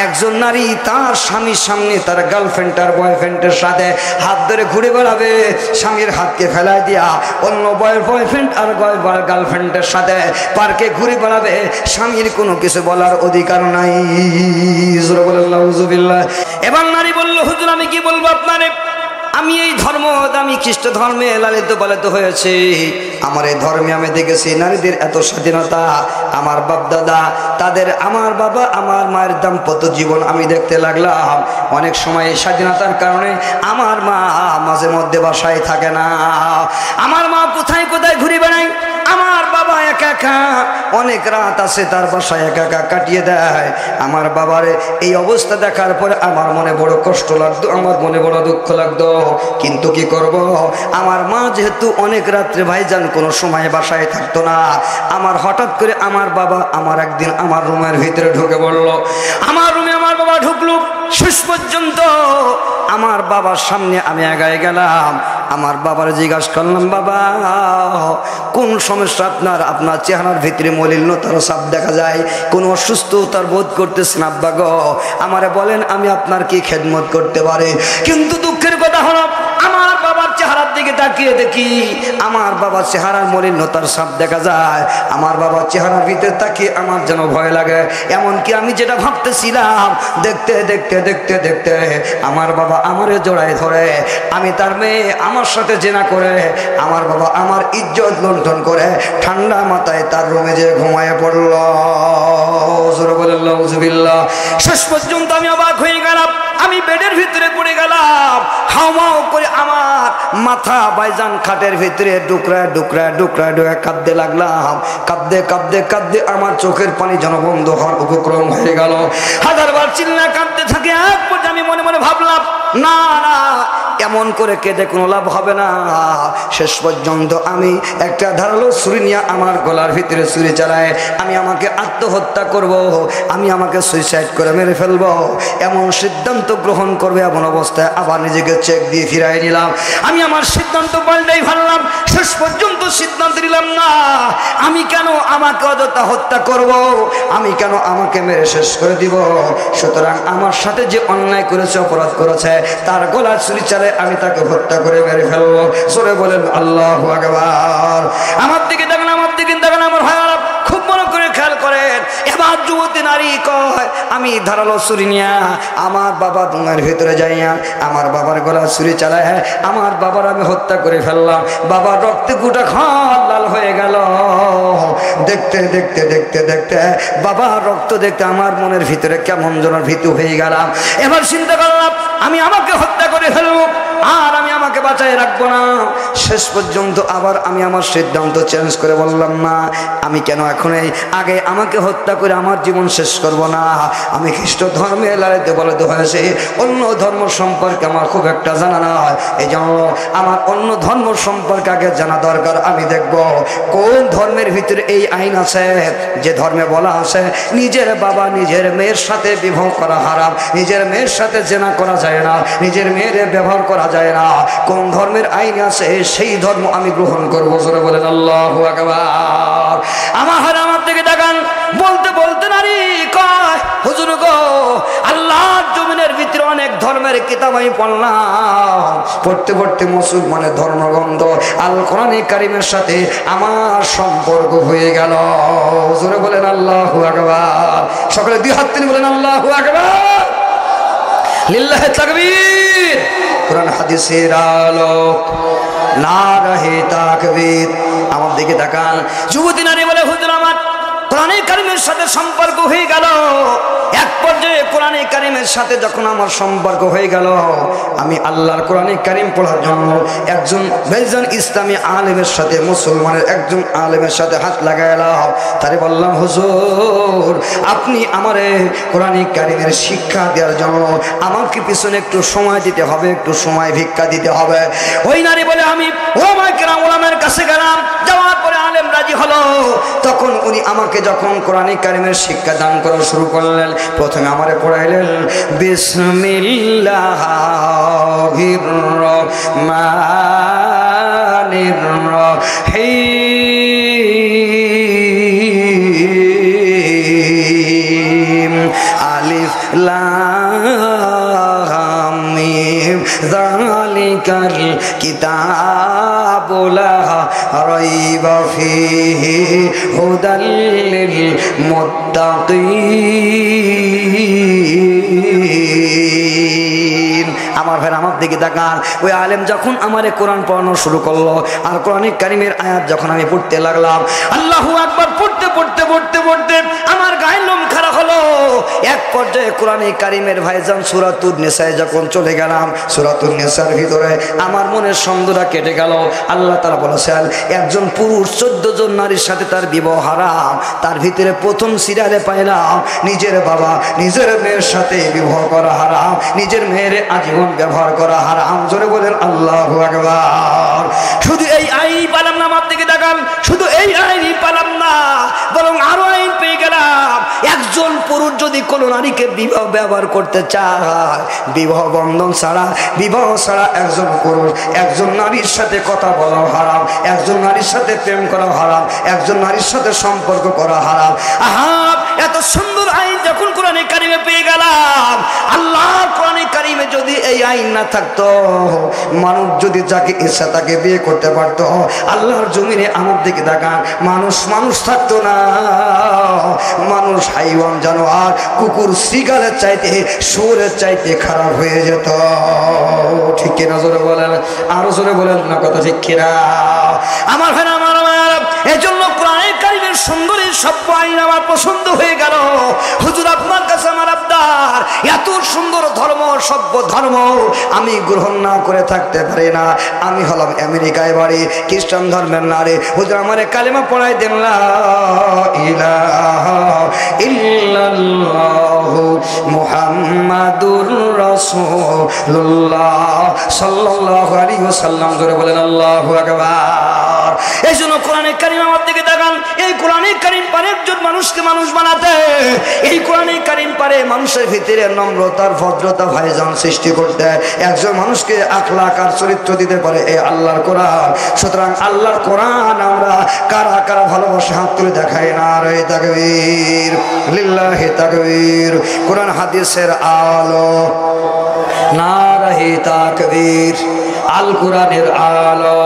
একজন নারী তার স্বামীর সামনে তার গার্লফ্রেন্ড আর বয়ফ্রেন্ডের সাথে হাত ধরে ঘুরে বেড়াবে, স্বামীর হাতকে ফেলাই দিয়া অন্য বয়ফ্রেন্ড আর গার্লফ্রেন্ডের সাথে পার্কে ঘুরে বেড়াবে, স্বামীর কোনো কিছু বলার অধিকার নাই। এবার নারী বলল, হুজুর আমি কি বলবো আপনারে? আমি এই ধর্ম, আমি খ্রিস্ট ধর্মে লালিত পালিত হয়েছি। আমার এই ধর্মে আমি দেখেছি নারীদের এত স্বাধীনতা। আমার বাপ দাদা তাদের, আমার বাবা আমার মায়ের দাম্পত্য জীবন আমি দেখতে লাগলাম। অনেক সময় এই স্বাধীনতার কারণে আমার মা মাঝে মধ্যে বাসায় থাকে না। আমার মা কোথায় কোথায় ঘুরে বেড়ায়। আমার বাবা একা একা অনেক রাত আছে তার বাসায় একা একা কাটিয়ে দেয়। আমার বাবার এই অবস্থা দেখার পরে আমার মনে বড় কষ্ট লাগতো, আমার মনে বড় দুঃখ লাগতো। কিন্তু কি করব, আমার মা যেহেতু অনেক রাত্রে ভাইজান কোনো সময় বাসায় থাকতো না। আমার হঠাৎ করে আমার বাবা আমার একদিন আমার রুমের ভিতরে ঢুকে পড়ল। আমার রুমে আমার বাবা ঢুকলো। শেষ পর্যন্ত আমার বাবার সামনে আমি এগিয়ে গেলাম। আমার বাবার জিজ্ঞাসা করলাম, বাবা কোন সমস্যা আপনার? আপনার চেহারার ভিতরে মলিনতার ছাপ দেখা যায়, কোন অসুস্থতার বোধ করতেছেন আব্বা গো, আমারে বলেন আমি আপনার কি খেদমত করতে পারি। কিন্তু দুঃখের কথা হলো আমার বাবার চেহারার দিকে তাকিয়ে দেখি আমার বাবার চেহারার মলিনতার ছাপ দেখা যায়। আমার বাবার চেহারার ভিতরে তাকিয়ে আমার যেন ভয় লাগে। এমনকি আমি যেটা ভাবতেছিলাম, দেখতে দেখতে দেখতে দেখতে আমার বাবা আমারে জড়ায় ধরে, আমি তার মেয়ে আমার সাথে জেনা করে আমার বাবা আমার ইজ্জত লুণ্ঠন করে ঠান্ডা মাথায় তার রুমে যে ঘুমায় পড়ল। শেষ পর্যন্ত আমি অবাক হয়ে গেলাম। আমি বেডের ভিতরে পড়ে গেলাম। হাওমাও করে আমার মাথা ভাইজান খাটের ভিতরে ডুকরায় ডুকরায় ডুকরায় ডুকরায় কাঁদতে লাগলাম। কাঁদতে কাঁদতে কাঁদতে আমার চোখের পানি যেন বন্ধ হওয়ার উপক্রম হয়ে গেল। হাজারবার চিল্লা কাঁদতে থাকে। এক পর্যায়ে আমি মনে মনে ভাবলাম, না না, এমন করে কেঁদে কোনো লাভ হবে না। শেষ পর্যন্ত আমি একটা ধারালো ছুরি নিয়ে আমার গলার ভিতরে ছুরি চালায় আমি আমাকে আত্মহত্যা করব, আমি আমাকে সুইসাইড করে মেরে ফেলবো, এমন সিদ্ধান্ত গ্রহণ করবে। এমন অবস্থায় আবার নিজেকে চেক দিয়ে ফিরাই নিলাম। আমি আমার সিদ্ধান্ত পাল্টাই ফেললাম। শেষ পর্যন্ত সিদ্ধান্ত নিলাম, না, আমি কেন আমাকে অযথা হত্যা করব, আমি কেন আমাকে মেরে শেষ করে দিব। সুতরাং আমার সাথে যে অন্যায় করেছে, অপরাধ করেছে, তার গলার ছুরি চালায় আমি তাকে হত্যা করে মেরে ফেলবো। সরে বলেন আল্লাহু আকবার। আমার দিকে দেখেন, আমার দিকে দেখেন, আমার ভাইরা খুব মনে করে খেয়াল করেন। এবার যুবতী নারী কয়, আমি ধারালো ছুরি নিয়ে আমার বাবার রুমের ভিতরে যাইয়া আমার বাবার গলার ছুরি চালায় আমার বাবার আমি হত্যা করে ফেললাম। বাবার রক্তে গোটা খাল লাল হয়ে গেল। দেখতে দেখতে দেখতে দেখতে বাবার রক্ত দেখতে আমার মনের ভিতরে কেমন যেন ভীতু হয়ে গেলাম। এবার চিন্তা করলাম, আমি আমাকে হত্যা করে ফেলবো আর আমি আমাকে বাঁচায় রাখবো না। শেষ পর্যন্ত আবার আমি আমার সিদ্ধান্ত চেঞ্জ করে বললাম, না, আমি কেন এখন এই আগে আমাকে হত্যা করে আমার জীবন শেষ করব না। আমি খ্রিস্ট ধর্মে লালিত পালিত হয়েছে, অন্য ধর্ম সম্পর্কে আমার খুব একটা জানা নয়। এই জন্য আমার অন্য ধর্ম সম্পর্কে আগে জানা দরকার। আমি দেখব কোন ধর্মের ভিতরে এই আইন আছে যে ধর্মে বলা আছে নিজের বাবা নিজের মেয়ের সাথে বিবাহ করা হারাম, নিজের মেয়ের সাথে জেনা করা যায় না, নিজের মেয়ের ব্যবহার করা যায় না। কোন ধর্মের আইন আছে সেই ধর্ম আমি গ্রহণ করবো। জোরে বলেন আল্লাহু আকবার। আমার থেকে দেখান। বলতে বলতে নারী কয়, হুজুর গো, আল্লাহর জমিনের ভিতরে অনেক ধর্মের কিতাব আমি পড়লাম, পড়তে পড়তে মুসলমানের ধর্মগ্রন্থ আল কোরআনে কারিমের সাথে আমার সম্পর্ক হয়ে গেল। জোরে বলেন আল্লাহু আকবার। সকলে দুই হাত তুলে বলেন আল্লাহু আকবার। লিল্লাহি তাকবীর। কোরআন হাদিসের আলো, নারায়ে তাকবীর। আমার দিকে তাকান। যুবতী নারী বলে, হুজুর আমার কোরআনে কারিমের সাথে সম্পর্ক হয়ে গেল। এক পর্যায়ে কোরআনে কারিমের সাথে যখন আমার সম্পর্ক হয়ে গেল, আমি আল্লাহর কোরআনে কারিম পড়ার জন্য একজন ইসলামী আলেমের সাথে, মুসলমানের একজন আলেমের সাথে হাত লাগাইলাম। তারে বললাম, হুজুর আপনি আমারে কোরআনে কারিমের শিক্ষা দেওয়ার জন্য আমাকে পিছনে একটু সময় দিতে হবে, একটু সময় ভিক্ষা দিতে হবে। ওই নারী বলে, আমি ওলামায়ে কেরাম ওলামার কাছে গেলাম। যাওয়ার পরে আলেম রাজি হলো। তখন উনি আমাকে যখন কোরআনে কারিমের শিক্ষা দান করা শুরু করলেন, প্রথমে আমারে পড়াইলেন বিসমিল্লাহির রহমানির রহিম আলিফ লাম মিম যালিকাল কিতাবু লা রাইবা ফীহি হুদাল লিল মুত্তাকিন। আলিম। আমার ভাই আমার দিকে তাকান, ওই আলেম যখন আমারে কোরআন পড়ানো শুরু করলো আর কোরআনে কারিমের আয়াত যখন আমি পড়তে লাগলাম, আল্লাহু আকবার পড়তে পড়তে পড়তে পড়তে আমার গায়ের লোম খাড়া হলো। এক পর্যায়ে কোরআনে কারিমের ভাইজান সূরাতুন নিসায় যখন চলে গেলাম, সূরাতুন নিসার ভিতরে আমার মনের সন্দেহটা কেটে গেল। আল্লাহ তাআলা বলেছেন একজন পুরুষ 14 জন নারীর সাথে তার বিবাহ হারাম। তার ভিতরে প্রথম সিরিয়ালে পাইলাম নিজের বাবা নিজের মেয়ের সাথে বিবাহ করা হারাম, নিজের মেয়ের আজীবন ব্যবহার করা হারাম। জোরে বলেন আল্লাহু আকবার। শুধু এই আইন পালাম না, আমার দিকে তাকান, শুধু এই আইনই পালাম না, বরং আরো আইন পেয়ে গেলাম। একজন পুরুষ যদি কোনো নারীকে বিবাহ ব্যবহার করতে চায়, বিবাহ বন্ধন ছাড়া, বিবাহ ছাড়া একজন পুরুষ একজন নারীর সাথে কথা বলা হারাম, একজন নারীর সাথে প্রেম করা হারাম, একজন নারীর সাথে সম্পর্ক করা হারাম। আহা, এত সুন্দর আইন যখন কোরআনে কারিমে পেয়ে গেলাম, আল্লাহর কোরআনে কারিমে যদি এই আইন না থাকতো, মানুষ যদি যাকে ইচ্ছা তাকে বিয়ে করতে পারতো, আল্লাহর জমিনে আমার দিকে তাকান, মানুষ মানুষ থাকতো না। মানুষ হাইওয়ান জানোয়ার, কুকুর শিকারের চাইতে শুয়োরের চাইতে খারাপ হয়ে যেত। ঠিক কিনা? জোরে বলেন, আরো জোরে বলেন না কথা ঠিক কিনা? আমার ভাই আমার এই জন্য কোরআনে কারিমের সুন্দরী সভ্য আইন আমার পছন্দ হয়ে গেল। হুজুর আপনার কাছে আমার আবদার, এত সুন্দর ধর্ম সভ্য ধর্ম আমি গ্রহণ না করে থাকতে পারি না। আমি হলাম আমেরিকায় বাড়ি, খ্রিস্টান ধর্মের নারী। হুজুর আমারে কালেমা পড়াই দেন, লা ইলাহা ইল্লাল্লাহু মুহাম্মাদুর রাসূলুল্লাহ সাল্লাল্লাহু আলাইহি ওয়াসাল্লাম। জোরে বলেন আল্লাহু আকবার। এই জন্য কোরআনে কারিম আমার দিকে তাকান, এই কোরআনে কারিম পারে একজন মানুষকে মানুষ বানাতে। এই কোরআনে কারিম পারে মানুষের ভিতরে নম্রতার ভদ্রতা ভাইজান সৃষ্টি করতে, একজন মানুষকে আখলাক আর চরিত্র দিতে পারে এই আল্লাহর কোরআন। সুতরাং আল্লাহর কোরআন আমরা কারা কারা ভালোবাসে হাত তুলে দেখাই না রে তাকবীর, লিল্লাহি তাকবীর। কোরআন হাদিসের আলো, নারাহে তাকবীর। আল কোরআনের আলো,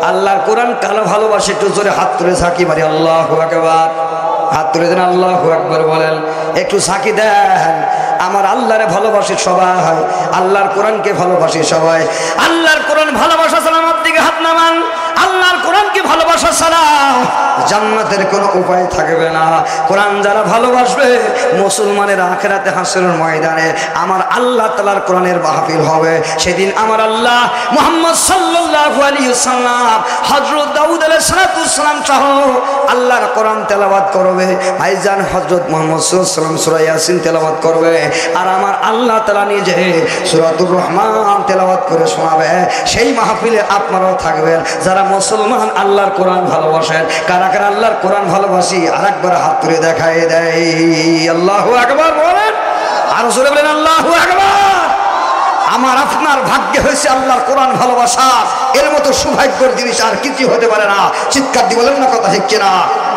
আল্লাহর কোরআন কালো ভালোবাসে। একটু জোরে হাত তুলে সাকি মারি আল্লাহু আকবার। হাত তুলে দেন, আল্লাহু আকবার বলেন। একটু সাকি দেন। আমার আল্লাহরে ভালোবাসি সবাই, আল্লাহর কোরআনকে ভালোবাসি সবাই। আল্লাহর কোরআন ভালোবাসা ছাড়া আমার দিকে হাত নামান। আল্লাহর কোরআনকে ভালোবাসা ছাড়া জান্নাতের কোনো উপায় থাকবে না। কোরআন যারা ভালোবাসবে, মুসলমানের আখিরাতে হাসরের ময়দানে আমার আল্লাহ তাআলার কোরআনের মাহফিল হবে। সেদিন আমার আল্লাহ মুহাম্মদ সাল্লাল্লাহু আলাইহি ওয়াসাল্লাম হযরত দাউদ আলাইহিস সালাম সহ আল্লাহর কোরআন তেলাওয়াত করবে। ভাইজান হযরত মুহাম্মদ সাল্লাল্লাহু আলাইহি ওয়াসাল্লাম সূরা ইয়াসিন তেলাওয়াত করবে, আর আমার আল্লাহ তাআলা নিজে সূরাতুর রহমান তেলাওয়াত করে শোনাবে। সেই মাহফিলে আপনারাও থাকবেন যারা মুসলমান আল্লাহর কোরআন ভালোবাসেন। কারা কারা আল্লাহর কোরআন ভালোবাসি আরেকবার হাত তুলে দেখায় দেয়। আল্লাহু আকবার বলেন, আর জোরে বলেন আল্লাহু আকবার। আমার আপনার ভাগ্যে হয়েছে আল্লাহর কোরআন ভালোবাসা, এর মতো সৌভাগ্যের জিনিস আর কিছু হতে পারে না। চিৎকার দিয়ে বলেন না কথা ঠিক কিনা?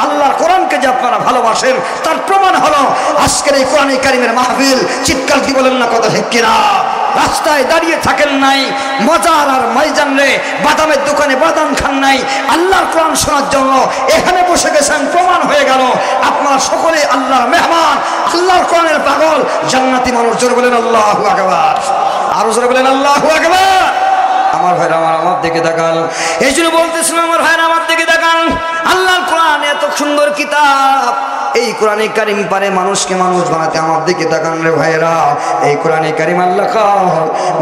আল্লাহর কোরআনকে যে আপনারা ভালোবাসেন তার প্রমাণ হলো আজকের এই কোরআনে কারিমের মাহফিল। চিৎকার দিয়ে বলেন না কথা ঠিক কিনা? রাস্তায় দাঁড়িয়ে থাকেন নাই, মজার আর ময়দান রে বাদামের দোকানে বাদাম খান নাই, আল্লাহর কোরআন শোনার জন্য এখানে বসে গেছেন। প্রমাণ হয়ে গেল আপনারা সকলে আল্লাহর মেহমান, আল্লাহর কোরআনের পাগল, জান্নাতি মানুষ। জোরে বলেন আল্লাহু আকবার, আরো জোরে বলেন আল্লাহু আকবার। আমার ভাইরা আমার দিকে তাকান। এই জন্য বলতেছিলাম আমার ভাইরা আমার দিকে তাকান। আল্লাহর কোরআন এত সুন্দর কিতাব, এই কোরআনে কারিম পারে মানুষকে মানুষ বানাতে। আমার দিকে তাকান রে ভাইরা, এই কোরআনে কারিম আল্লাহ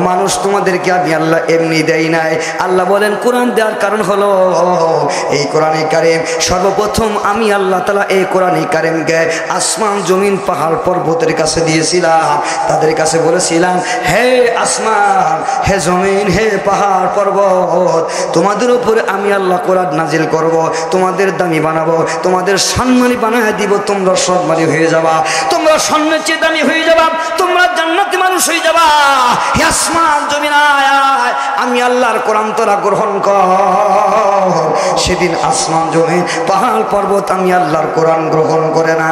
মানুষ তোমাদেরকে আমি আল্লাহ এমনি দেই নাই। আল্লাহ বলেন কোরআন দেওয়ার কারণ হলো এই কোরআনে কারিম সর্বপ্রথম আমি আল্লাহ তাআলা এই কোরআনে কারিমকে আসমান জমিন পাহাড় পর্বতের কাছে দিয়েছিলাম। তাদের কাছে বলেছিলাম, হে আসমান, হে জমিন, হে পাহাড় পর্বত, তোমাদের উপরে আমি আল্লাহ কোরআন নাজিল করব, তোমাদের দামি বানাবো, তোমাদের সম্মানী বানায় দিব, তোমরা সম্মানী হয়ে যাবা, তোমরা স্বর্ণের চেয়ে দামি হয়ে যাবা, তোমরা জান্নাতি মানুষ হয়ে যাবা। হে আসমান জমিন আয়, আমি আল্লাহর কোরআন তোরা গ্রহণ কর। সেদিন আসমান জমিন পাহাড় পর্বত আমি আল্লাহর কোরআন গ্রহণ করে না।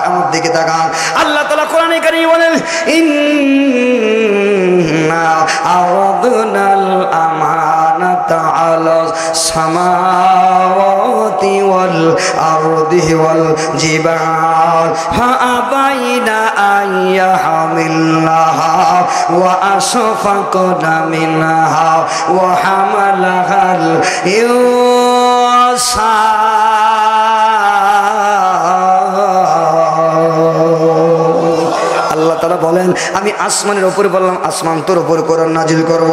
আমার দিকে তাকান। আল্লাহ তাআলা কোরআনে কারিমে বলেন, ইন্না আরাদনাল আমানাতা আলা সামাওয়াতি ওয়াল আরদি ওয়াল জিবাল فأبين أن يحملنها وأشفقن منها وحملها আল্লাহ তাআলা বলেন আমি আসমানের উপরে বললাম আসমান তোর উপর কোরআন নাজিল করব।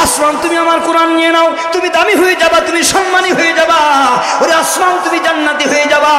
আসমান তুমি আমার কোরআন নিয়ে নাও, তুমি দামি হয়ে যাবা, তুমি সম্মানী হয়ে যাবা, ওরে আসমান তুমি জান্নাতি হয়ে যাবা।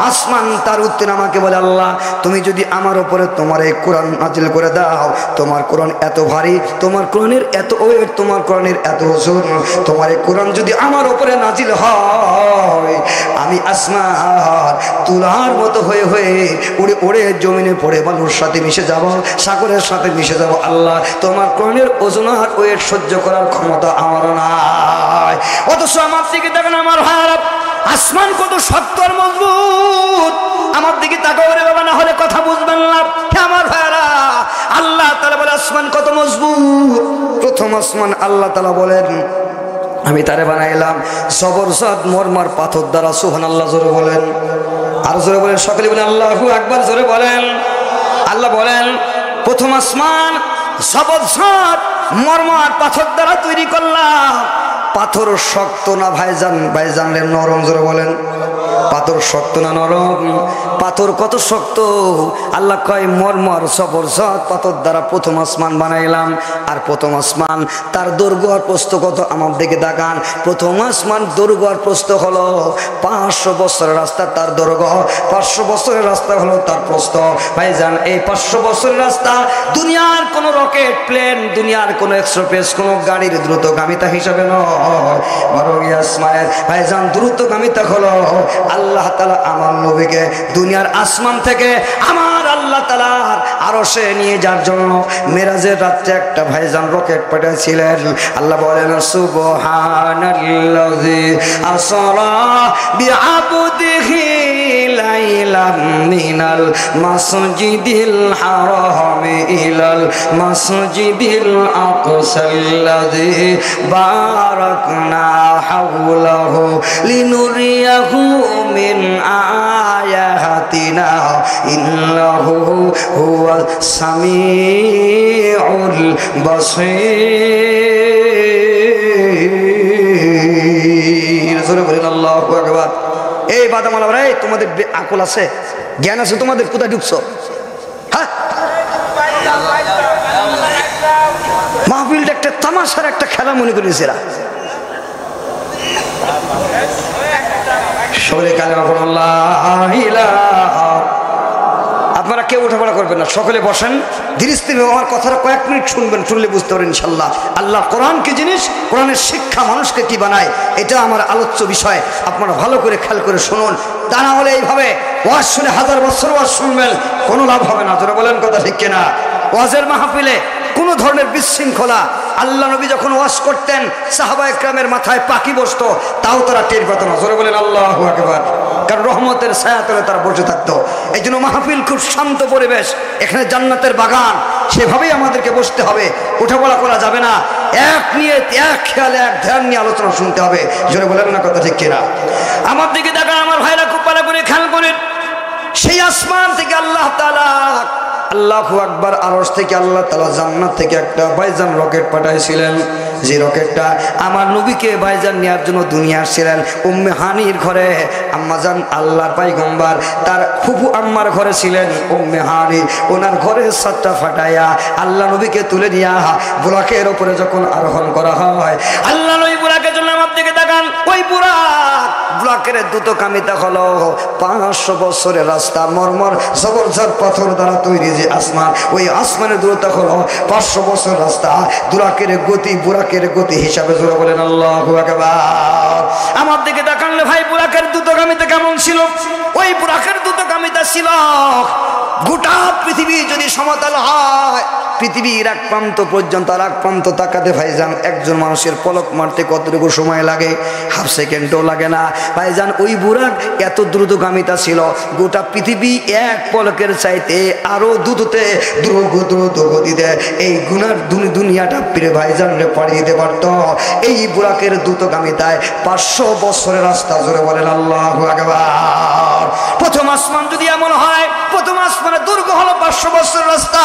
আসমান তার উত্তর আমাকে বলে আল্লাহ তুমি যদি আমার উপরে তোমার এই কোরআন নাজিল করে দাও, তোমার কোরআন এত ভারী, তোমার কোরআনের এত ওয়েট, তোমার কোরআনের এত ওজন, তোমার এই কোরআন যদি আমার উপরে নাজিল হয় আমি আসমান তুলার মতো হয়ে হয়ে উড়ে উড়ে জমিনে পড়ে বালুর সাথে মিশে যাব, সাগরের সাথে মিশে যাব। আল্লাহ তোমার কোরআনের ওজন আর ওয়েট সহ্য করার ক্ষমতা আমার নাই। অথচ আমার দিকে দেখেন আমার ভাইরা, আসমান কত শক্ত আর মজবুত। আমার দিকে তাকাও রে বাবা, না হলে কথা বুঝবেন না। আমার ভাইরা আল্লাহ তাআলা বলে আসমান কত মজবুত। প্রথম আসমান আল্লাহ তাআলা বলেন আমি তারে বানাইলাম জবরদস্ত মরমার পাথর দ্বারা। সুবহানাল্লাহ জোরে বলেন, আর জোরে বলেন, সকলে বলেন আল্লাহু আকবার জোরে বলেন। আল্লাহ বলেন প্রথম আসমান জবরদস্ত মরমার পাথর দ্বারা তৈরি করলাম। পাথর শক্ত না ভাইজান? ভাইজান নরম, জোরে বলেন। পাথর শক্ত না নরম? পাথর কত শক্ত। আল্লাহ কয় মরমর জবরদস্ত পাথর দ্বারা প্রথম আসমান বানাইলাম। আর প্রথম আসমান তার দৈর্ঘ্য আর প্রস্থ কত? আমার দিকে তাকান। প্রথম আসমান দৈর্ঘ্য আর প্রস্থ হলো 500 বছরের রাস্তা তার দৈর্ঘ্য, 500 বছরের রাস্তা হলো তার প্রস্থ। ভাইজান এই 500 বছরের রাস্তা দুনিয়ার কোন রকেট প্লেন, দুনিয়ার কোন এক্সপ্রেস, কোন গাড়ির দ্রুতগামিতা হিসাবে নয়, বরং আসমানের ভাইজান দ্রুতগামিতা হলো আল্লাহ তাআলা আমার নবীকে দুনিয়ার আসমান থেকে আমার আল্লাহ তাআলার আরশে নিয়ে যাওয়ার জন্য মেরাজের রাতে একটা ভাইজান রকেট পাঠিয়েছিলেন। আল্লাহ বলেন সুবহানাল্লাযী আসরা বিআবদিহি লাইলাম মিনাল মাসজিদিল হারামি ইলাল মাসজিদিল আকসাল্লাযী বারাকনা হাওলাহু লিনুরিয়াহু মিন আয়াতিনা ইন্নাহু হুয়াস সামিউল বাসীর। জোরে বলেন আল্লাহু আকবার। এই বাদামালা ভাই তোমাদের আকল আছে, জ্ঞান আছে তোমাদের? কোথায় ঢুকছো? হ্যাঁ, মাহফিলটা একটা তামাশার একটা খেলা মনে করেছে এরা। সকলে কালেমা পড়ুন আল্লাহু ইলাহা। আপনারা কেউ ওঠাপড়া করবেন না, সকলে বসেন ধীরে স্থির। আমার কথাটা কয়েক মিনিট শুনবেন, শুনলে বুঝতে পারেন ইনশাল্লাহ আল্লাহ কোরআন কি জিনিস, কোরআনের শিক্ষা মানুষকে কি বানায়, এটা আমার আলোচ্য বিষয়। আপনারা ভালো করে খেয়াল করে শুনুন, তা না হলে এইভাবে ওয়াজ শুনে 1000 বছর ওয়াজ শুনবেন, কোনো লাভ হবে না। যারা বলেন কথা ঠিক কিনা? ওয়াজের মাহফিলে কোনো ধরনের বিশৃঙ্খলা, আল্লাহ নবী যখন ওয়াজ করতেন সাহাবা একরামের মাথায় পাখি বসতো, তাও তারা টের পেত না। জোরে বলেন আল্লাহু আকবার। কারণ রহমতের ছায়াতলে তারা বসে থাকতো। এই জন্য মাহফিল খুব শান্ত পরিবেশ, এখানে জান্নাতের বাগান, সেভাবেই আমাদেরকে বসতে হবে, উঠাপড়া করা যাবে না। এক নিয়ত, এক খেয়ালে, এক ধ্যান নিয়ে আলোচনা শুনতে হবে। জোরে বলেন না কথা ঠিক কিনা? আমার দিকে দেখা আমার ভাইরা খুব ভালো করে খেয়াল করেন। সেই আসমান থেকে আল্লাহ তাআলা, আল্লাহু আকবার, আরশ থেকে আল্লাহ তাআলা জান্নাত থেকে একটা ভাইজান রকেট পাঠাইছিলেন। যে রকেটটা আমার নবীকে ভাইজান নেওয়ার জন্য দুনিয়া আসছিলেন। উম্মে হানির ঘরে আম্মাজান আল্লাহর পয়গম্বর তার ফুফু আম্মার ঘরে ছিলেন উম্মে হানি। ওনার ঘরে ছাদটা ফাটাইয়া আল্লাহ নবীকে তুলে নিয়া বুরাকের উপরে যখন আরোহণ করা হয়, আল্লাহ নবী বুরাকের জন্য আমার দিকে তাকান। ওই বুরাকের দ্রুতগামিতা হলো 500 বছরের রাস্তা, মরমর জবরদস্ত পাথর দ্বারা তৈরি যে আসমান, ওই আসমানের দূরত্ব হলো 500 বছর রাস্তা। বুরাকের গতি, বুরাকের গতি হিসাবে জোরে বলেন আল্লাহু আকবার। আমার দিকে তাকালে ভাই বুরাকের দ্রুতগামিতা কেমন ছিল? ওই বুরাকের দ্রুতগামিতা ছিল গোটা পৃথিবী যদি সমতল হয়, পৃথিবীর এক প্রান্ত পর্যন্ত আর এক প্রান্ত তাকাতে ভাইজান একজন মানুষের পলক মারতে কতটুকু সময় লাগে? হাফ সেকেন্ডও লাগে না ভাইজান। ওই বুরাক এত দ্রুতগামিতা ছিল, গোটা পৃথিবী এক পলকের চাইতে আরো দ্রুত গতিতে এই গুনার দুনিয়াটা ফিরে ভাইজান পাড়ি দিতে পারত। এই বুরাকের দ্রুতগামিতায় 500 বছরের রাস্তা। জোরে বলেন আল্লাহু আকবার। প্রথম আসমান যদি এমন হয়, প্রথম আসমানের দৈর্ঘ্য হলো 500 বছর রাস্তা,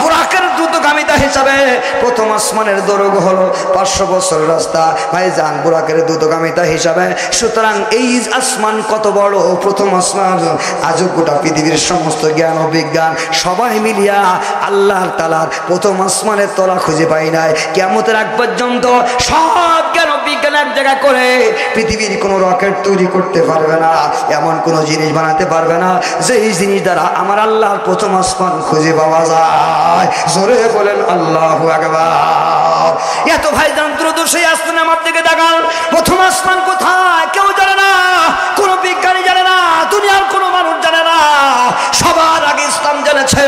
বুরাকের দ্রুতগামিতা হিসাবে প্রথম আসমানের দৈর্ঘ্য হলো 500 বছর রাস্তা ভাইজান, বুরাকের দ্রুতগামিতা হিসাবে। সুতরাং এই আসমান কত বড়, প্রথম আসমান আজ গোটা পৃথিবীর সমস্ত জ্ঞান ও বিজ্ঞান সবাই মিলিয়া আল্লাহ তাআলার প্রথম আসমানের তলা খুঁজে পাই নাই। কিয়ামতের আগ পর্যন্ত সব জ্ঞান ও বিজ্ঞান এক জায়গা করে পৃথিবীর কোনো রকেট তৈরি করতে পারবে না, এমন কোনো জিনিস বানাতে পারবে না যেই জিনিস দ্বারা আমার আল্লাহর প্রথম আসমান খুঁজে পাওয়া যায়। জোরে বলেন আল্লাহু আকবার। এত ভাইজান দ্রুত সেই আসমান আমার দিকে তাকান, প্রথম আসমান কোথায় কেউ জানে না, কোনো বিজ্ঞানী জানে না, দুনিয়ার কোনো মানুষ জানে না। সবার আগে ইসলাম জেনেছে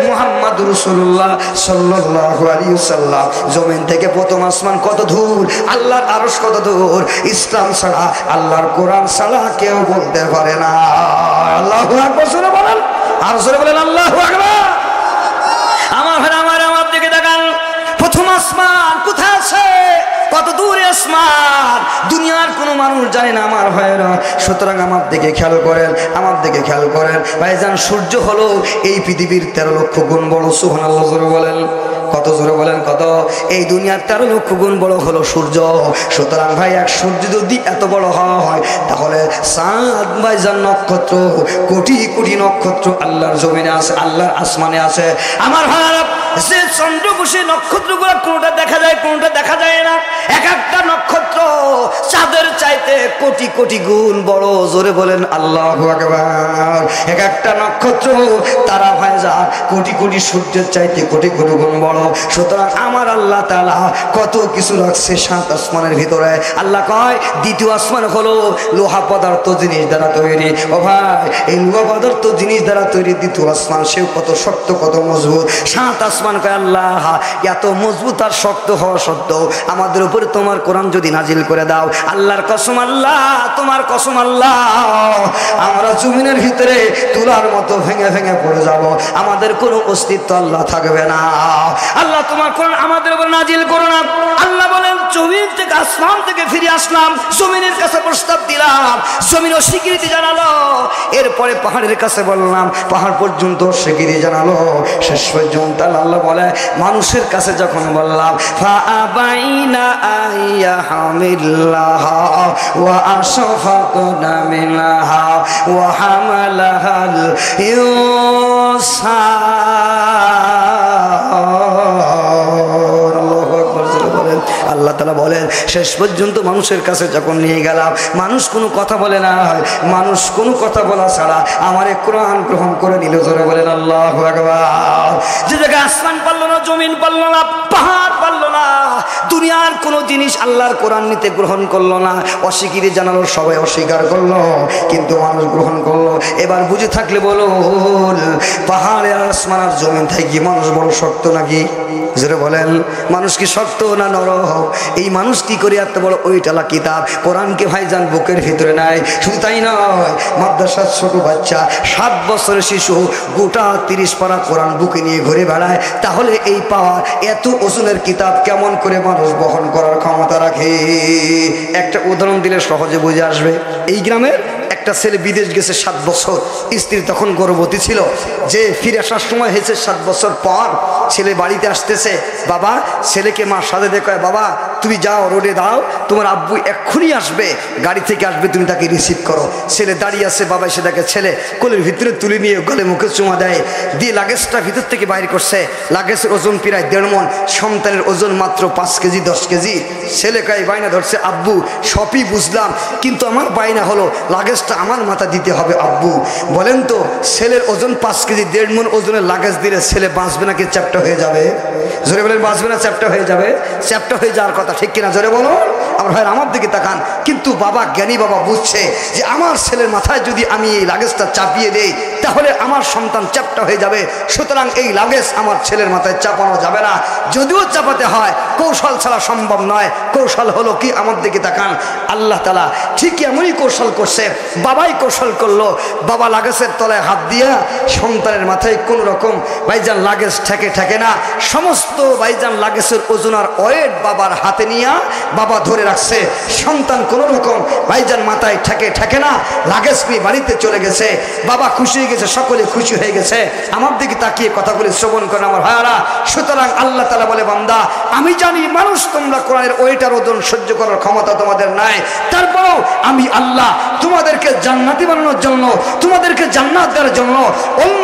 মুহাম্মদুর রাসূলুল্লাহ সাল্লাল্লাহু আলাইহি ওয়াসাল্লাম। জমিন থেকে প্রথম আসমান কত দূর, আল্লাহর আরশ কত দূর, ইসলাম ছাড়া আল্লাহর কোরআন ছাড়া কেউ বলতে পারে না। আল্লাহু আকবার জোরে বলেন, আর জোরে বলেন আল্লাহু আকবার। আমার ভাই আমার দিকে তাকান, প্রথম আসমান কোথায় আছে, কত দূরে আসমান, দুনিয়ার কোনো মানুষ জানে না আমার ভাইয়েরা। সুতরাং আমার দিকে খেয়াল করেন, আমার দিকে খেয়াল করেন ভাইজান। সূর্য হলো এই পৃথিবীর 13 লক্ষ গুণ বড়। সুবহানাল্লাহ জোরে বলেন, কত জোরে বলেন কত। এই দুনিয়ার 13 লক্ষ গুণ বড় হলো সূর্য। সুতরাং ভাই এক সূর্য যদি এত বড় হয়, তাহলে চাঁদ ভাইজান নক্ষত্র, কোটি কোটি নক্ষত্র আল্লাহর জমিনে আছে, আল্লাহর আসমানে আছে। আমার ভাইরা যে চন্দ্রবসে নক্ষত্রগুলো কোনটা দেখা যায় কোনটা দেখা যায় না, এক একটা নক্ষত্র চাঁদের চাইতে কোটি কোটি গুণ বড়। জোরে বলেন আল্লাহু আকবার। এক একটা নক্ষত্র তারা ভাইজান কোটি কোটি সূর্যের চাইতে কোটি কোটি গুণ বড়। সুতরাং আমার আল্লাহ তাআলা কত কিছু রাখছে 7 আসমানের ভিতরে। আল্লাহ কয় দ্বিতীয় আসমান হলো লোহা পদার্থ জিনিস দ্বারা তৈরি। ও ভাই, এই লোহা পদার্থ জিনিস দ্বারা তৈরি দ্বিতীয় আসমান, সেও কত শক্ত কত মজবুত। 7 আসমান কয় আল্লাহ এত মজবুত আর শক্ত হওয়া সত্ত্বেও আমাদের উপরে তোমার কোরআন যদি নাজিল করে দাও, আল্লাহর কসম আল্লাহ, তোমার কসম আল্লাহ, আমরা জমিনের ভিতরে তুলার মতো ভেঙে ভেঙে পড়ে যাব, আমাদের কোনো অস্তিত্ব আল্লাহ থাকবে না। আল্লাহ তোমার কোরআন আমাদের উপর নাজিল করো না। আল্লাহ বলেন জমিন থেকে আসমান থেকে ফিরে আসলাম, জমিনের কাছে প্রস্তাব দিলাম, জমিনও স্বীকৃতি জানালো। এরপরে পাহাড়ের কাছে বললাম, পাহাড় পর্যন্ত স্বীকৃতি জানালো। শেষ পর্যন্ত আল্লাহ বলে মানুষের কাছে যখন বললাম ফাআবাইনা আইয়াহামিল্লাহা ওয়া আশফাকনা মিনহা ওয়া হামালাহাল আল্লাহ তাআলা বলেন শেষ পর্যন্ত মানুষের কাছে যখন নিয়ে গেলাম, মানুষ কোনো কথা বলে না, মানুষ কোনো কথা বলা ছাড়া আমার কোরআন গ্রহণ করে নিল। জোরে বলেন আল্লাহু আকবার। যে জায়গায় আসমান পারল না, জমিন পারল না, পাহাড় পারল না, দুনিয়ার কোনো জিনিস আল্লাহর কোরআন নিতে গ্রহণ করলো না, অস্বীকৃতি জানালো, সবাই অস্বীকার করলো, কিন্তু মানুষ গ্রহণ করলো। এবার বুঝে থাকলে বলুন, পাহাড়ে আর আসমান আর জমিন থেকে মানুষ বড় শক্ত নাকি? জোরে বলেন, মানুষ কি শক্ত না নরম? এই মানুষ কি করে এত বড় ওইটালা কিতাব কোরআনকে ভাইজান বুকের ভিতরে নেয়? শুধু তাই নয়, মাদ্রাসার ছোট বাচ্চা 7 বছরের শিশু গোটা 30 পারা কোরআন বুকে নিয়ে ঘুরে বেড়ায়। তাহলে এই পাওয়ার এত ওজনের কিতাব কেমন করে মানুষ বহন করার ক্ষমতা রাখে? একটা উদাহরণ দিলে সহজে বুঝে আসবে। এই গ্রামের একটা ছেলে বিদেশ গেছে 7 বছর, স্ত্রী তখন গর্ভবতী ছিল। যে ফিরে আসার সময় হয়েছে 7 বছর পর, ছেলে বাড়িতে আসতেছে, বাবা ছেলেকে মা সাথে দেখে, বাবা তুমি যাও রোডে দাও, তোমার আব্বু এক্ষুনি আসবে, গাড়ি থেকে আসবে, তুমি তাকে রিসিভ করো। ছেলে দাঁড়িয়ে আছে, বাবা এসে দেখে ছেলে কোলের ভিতরে তুলে নিয়ে গলে মুখে চুমা দেয়, দিয়ে লাগেজটা ভিতর থেকে বাইর করছে। লাগেজের ওজন প্রায় 1.5 মণ, সন্তানের ওজন মাত্র 5 কেজি 10 কেজি। ছেলে কয় বায়না ধরছে, আব্বু সবই বুঝলাম, কিন্তু আমার বায়না হলো লাগেজটা আমার মাথা দিতে হবে। আব্বু বলেন তো, ছেলের ওজন 5 কেজি 1.5 মণ ওজনের লাগেজ দিলে ছেলে বাঁচবে নাকি চ্যাপ্টা হয়ে যাবে? জোরে বলেন, বাঁচবে না চ্যাপ্টা হয়ে যাবে? চ্যাপ্টা হয়ে যাওয়ার কথা, ঠিক কিনা? জোরে বলো। আমার ভাই আমার দিকে তাকান। কিন্তু বাবা জ্ঞানী বাবা বুঝছে যে আমার ছেলের মাথায় যদি আমি এই লাগেজটা চাপিয়ে দেই, তাহলে আমার সন্তান চ্যাপ্টা হয়ে যাবে। সুতরাং এই লাগেজ আমার ছেলের মাথায় চাপানো যাবে না। যদিও চাপাতে হয়, কৌশল ছাড়া সম্ভব নয়। কৌশল হলো কি? আমার দিকে তাকান। আল্লাহ তাআলা ঠিক এমনই কৌশল করছে। বাবাই কৌশল করলো, বাবা লাগেজের তলায় হাত দিয়া সন্তানের মাথায় কোন রকম ভাইজান লাগেজ ঠেকে না, সমস্ত ভাইজান লাগেজের ওজন আর ওয়েট বাবার হাতে নিয়ে বাবা ধরে রাখছে। সন্তান কোন রকম ভাইজান মাথায় ঠেকে না, লাগেজ নিয়ে বাড়িতে চলে গেছে। বাবা খুশি হয়ে গেছে, সকলে খুশি হয়ে গেছে। আমার দিকে তাকিয়ে কথাগুলি শ্রবণ করেন আমার ভাইয়ারা। সুতরাং আল্লাহ তাআলা বলে, বান্দা আমি জানি মানুষ তোমরা কোরআনের ওয়েটার ওজন সহ্য করার ক্ষমতা তোমাদের নাই, তারপরেও আমি আল্লাহ তোমাদেরকে জান্নাতি বানানোর জন্য, তোমাদেরকে জান্নাত দেওয়ার জন্য অন্য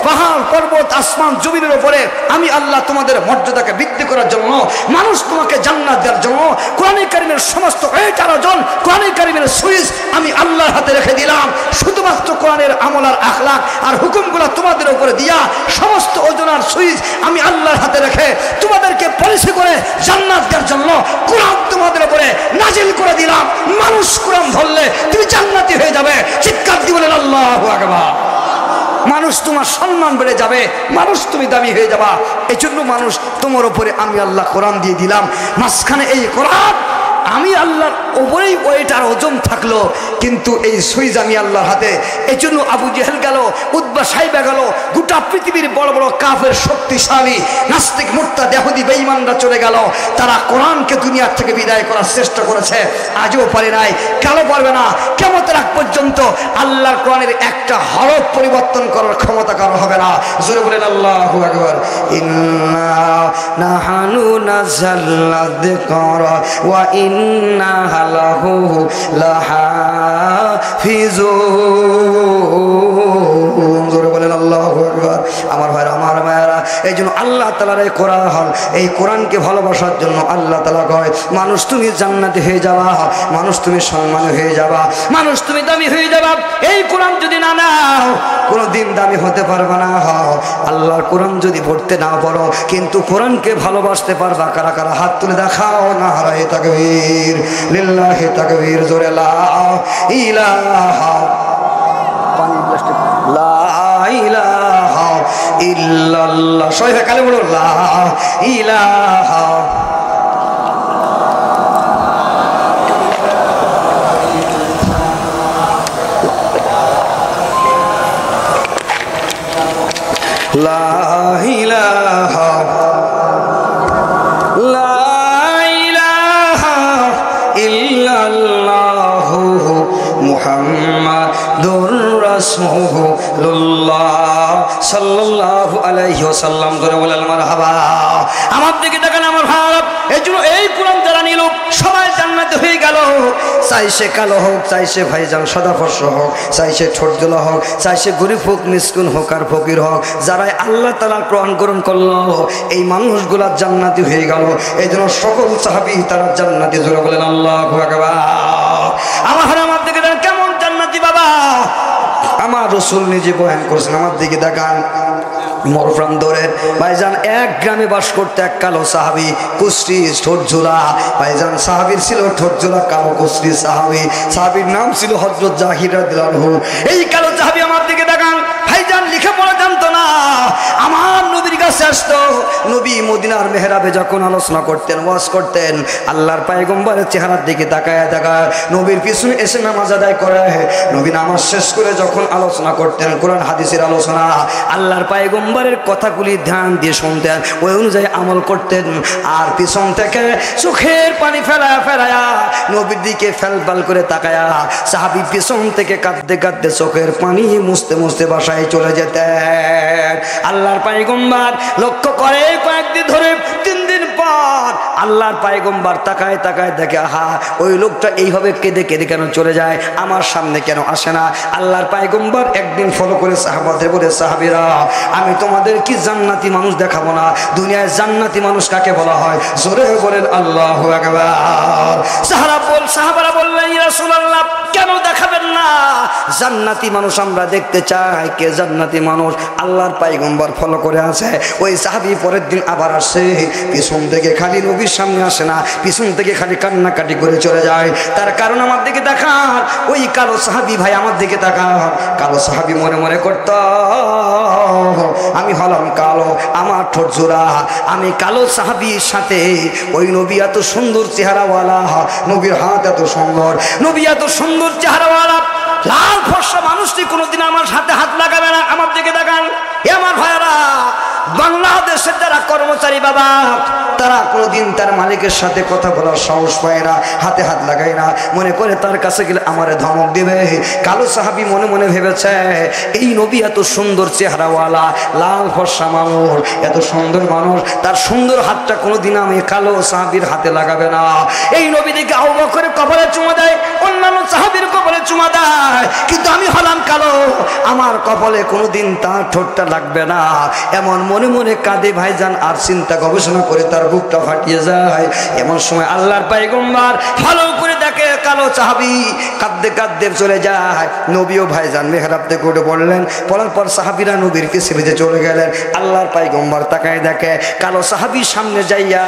পাহাড় পর্বত আসমান জমিনের উপরে আমি আল্লাহ তোমাদের মর্যাদাকে বৃদ্ধি করার জন্য, মানুষ তোমাকে জান্নাত দেওয়ার জন্য কোরআনে কারিমের সমস্ত ওয়েটার ওজন, কোরআনে কারিমের সুইচ আমি আল্লাহর হাতে রেখে দিলাম। শুধুমাত্র কোরআনের আমল আর আখলাক আর হুকুমগুলো তোমাদের উপরে দিয়া সমস্ত ওজন আর সুইচ আমি আল্লাহর হাতে রেখে তোমাদেরকে পলিসি করে জান্নাত দেওয়ার জন্য কোরআন তোমাদের উপরে নাজিল করে দিলাম। মানুষ কোরআন ধরলে তুমি জান্নাতি হয়ে যাবে। চিৎকার দিয়ে বলেন আল্লাহু আকবার। মানুষ তোমার সম্মান বেড়ে যাবে, মানুষ তুমি দামি হয়ে যাবা। এই জন্য মানুষ তোমার উপরে আমি আল্লাহ কোরআন দিয়ে দিলাম। মাঝখানে এই কোরআন আমি আল্লাহর ওপরেই ওইটার ওজন থাকলো, কিন্তু এই সুইজ আমি আল্লাহর হাতে। এই জন্য আবু জেহেল গেল, উতবা সাইবা গেল, গোটা পৃথিবীর বড় বড় কাফের শক্তিশালী নাস্তিক মুরতাদ ইহুদি বেঈমানরা চলে গেল। তারা কোরআনকে দুনিয়ার থেকে বিদায় করার চেষ্টা করেছে, আজও পারে নাই, কেন পারবে না? কিয়ামতের আগ পর্যন্ত আল্লাহর কোরআনের একটা হরফ পরিবর্তন করার ক্ষমতা কারো হবে না। জোরে বলেন আল্লাহু আকবার। ইন্না নাহানু নাযালনা যিকরা ওয়া ইন্না লাহু লাহাফিজুন। জোরে বলেন আল্লাহু আকবার। আমার ভাইরা, আমার মায়েরা, এই জন্য আল্লাহ তাআলার এই কোরআন, এই কোরআনকে ভালোবাসার জন্য আল্লাহ তাআলা কয়, মানুষ তুমি জান্নাতি হয়ে যাবা, মানুষ তুমি সম্মানী হয়ে যাবা, মানুষ তুমি দামি হয়ে যাবা। এই কোরআন যদি না নাও কোনোদিন দামি হতে পারবে না। আল্লাহর কোরআন যদি পড়তে না পারো কিন্তু কোরআনকে ভালোবাসতে পারবা কারা কারা? হাত তুলে দেখাও না। নারায়ে তাকবীর, লিল্লাহি তাকবীর। জোরে লা ইলাহা, পানি প্লাস্টিক, লা ইলাহা ইল্লাল্লাহ। সবাই কালে বলো লা ইলাহা। লা ইলাহা, লা ইলাহা ইল্লাল্লাহু মুহাম্মাদুর রাসূলুল্লাহ সাল্লাল্লাহু আলাইহি ওয়াসাল্লাম। করে বলেন মারহাবা। আমার দিকে দেখেন আমার ভাই, এই জন্য এই কোরআন যারা নিল সবাই জান্নাতে হয়ে গেল। চাই সে কালো হোক, চাই সে ভাইজান সাদা ফর্সা হোক, চাই সে ঠোঁটজোলা হোক, চাই সে গরিব হোক, মিসকিন হোক আর ফকির হোক, যারাই আল্লাহ তাআলার কোরআন গ্রহণ করলো এই মানুষগুলা জান্নাতি হয়ে গেল। এই জন্য সকল সাহাবী তারা জান্নাতি। জোরে বলেন আল্লাহু আকবার। আমার দিকে দেখেন কেমন জান্নাতি বাবা। আমার রাসূল নিজে বয়ান করেছেন। আমার দিকে দেখান, মরফরান দৌড়ের ভাইজান এক গ্রামে বাস করতে এক কালো সাহাবি, কুশ্রী ঠোঁটঝোলা। ভাইজান সাহাবির ছিল ঠোঁটঝোলা কালো কুশ্রী সাহাবি। সাহাবির নাম ছিল হযরত জাহির রাদিয়াল্লাহু আনহু। এই কালো সাহাবি আমার দিকে দেখান ভাইজান লিখে পড়া জানতো না। আমার নবীর কাছে আসতো, নবী মদিনার মেহরাবে যখন আলোচনা করতেন, ওয়াজ করতেন, আল্লাহর পয়গম্বরের চেহারার দিকে তাকায় তাকায় নবীর পিছনে এসে নামাজ আদায় করে। নবী নামাজ শেষ করে যখন আলোচনা করতেন, কোরআন হাদিসের আলোচনা, আল্লাহর পয়গম্বরের কথাগুলি ধ্যান দিয়ে শুনতেন, ওই অনুযায়ী আমল করতেন। আর পিছন থেকে চোখের পানি ফেরায়া নবীর দিকে ফেলফাল করে তাকায়া সাহাবী পিছন থেকে কাঁদতে কাঁদতে চোখের পানি মুছতে মুছতে বাসায় চলে যেতেন। আল্লাহর পয়গম্বর লক্ষ্য করে কয়েকদিন ধরে, 3 দিন পর আল্লাহর পয়গম্বর তাকায় তাকায় দেখে, আহা ওই লোকটা এইভাবে কেঁদে কেঁদে কেন চলে যায়, আমার সামনে কেন আসে না? আল্লাহর পয়গম্বর একদিন ফলো করে সাহাবাদের বলে, সাহাবীরা আমি তোমাদের কি জান্নাতি মানুষ দেখাবো না? দুনিয়ায় জান্নাতি মানুষ কাকে বলা হয়? জোরে বলেন আল্লাহু আকবার। সাহাবারা বললেন, ইয়া রাসূলুল্লাহ কেন দেখাবেন না? জান্নাতি মানুষ আমরা দেখতে চাই। কে জান্নাতি মানুষ? আল্লাহর পয়গম্বর ফলো করে আছে। ওই সাহাবী পরের দিন আবার আসে, পিছন থেকে খালি নবীর সামনে আসে না, পিছন থেকে খালি কান্নাকাটি করে চলে যায়। তার কারণ আমার দিকে তাকান, ওই কালো সাহাবী ভাই আমার দিকে তাকান। কালো সাহাবী মনে মনে করত, আমি হলাম কালো, আমার ঠোঁট জোড়া, আমি কালো সাহাবীর সাথে ওই নবী এত সুন্দর চেহারাওয়ালা, নবীর হাত এত সুন্দর, নবী এত সুন্দর চেহারাওয়ালা, লাল ফর্সা মানুষটি কোনোদিন আমার সাথে হাত লাগাবে না। আমার দিকে তাকান এ আমার ভাইয়েরা, বাংলাদেশের যারা কর্মচারী বাবা, তারা কোনোদিন তার মালিকের সাথে কথা বলার সাহস পায় না, হাতে হাত লাগায় না, মনে করে তার কাছে গেলে আমারে ধমক দিবে। কালো সাহাবী মনে মনে ভেবেছে, এই নবী এত সুন্দর চেহারাওয়ালা, লাল ফর্সা মানুষ, এত সুন্দর মানুষ, তার সুন্দর হাতটা কোনোদিন আমি কালো সাহাবীর হাতে লাগাবে না। এই নবী দিকে আবু বকরের কপালে চুমা দেয়, অন্যান্য সাহাবীর কপালে চুমা দেয়, কিন্তু আমি হলাম কালো, আমার কপালে কোনোদিন তার ঠোঁটটা লাগবে না। এমন মনে মনে কাঁদে ভাইজান, আর চিন্তা গবেষণা করে তার বুকটা ফাটিয়ে যায়। এমন সময় আল্লাহর পয়গম্বর ভালো করে দেখে কালো সাহাবী কাঁদতে কাঁদতে চলে যায়। নবীও ভাইজান মেহরাব থেকে উঠে পড়লেন, পড়ার পর সাহাবীরা নবীর কাছে বেঁধে চলে গেলেন। আল্লাহর পয়গম্বর তাকায় দেখে কালো সাহাবীর সামনে যাইয়া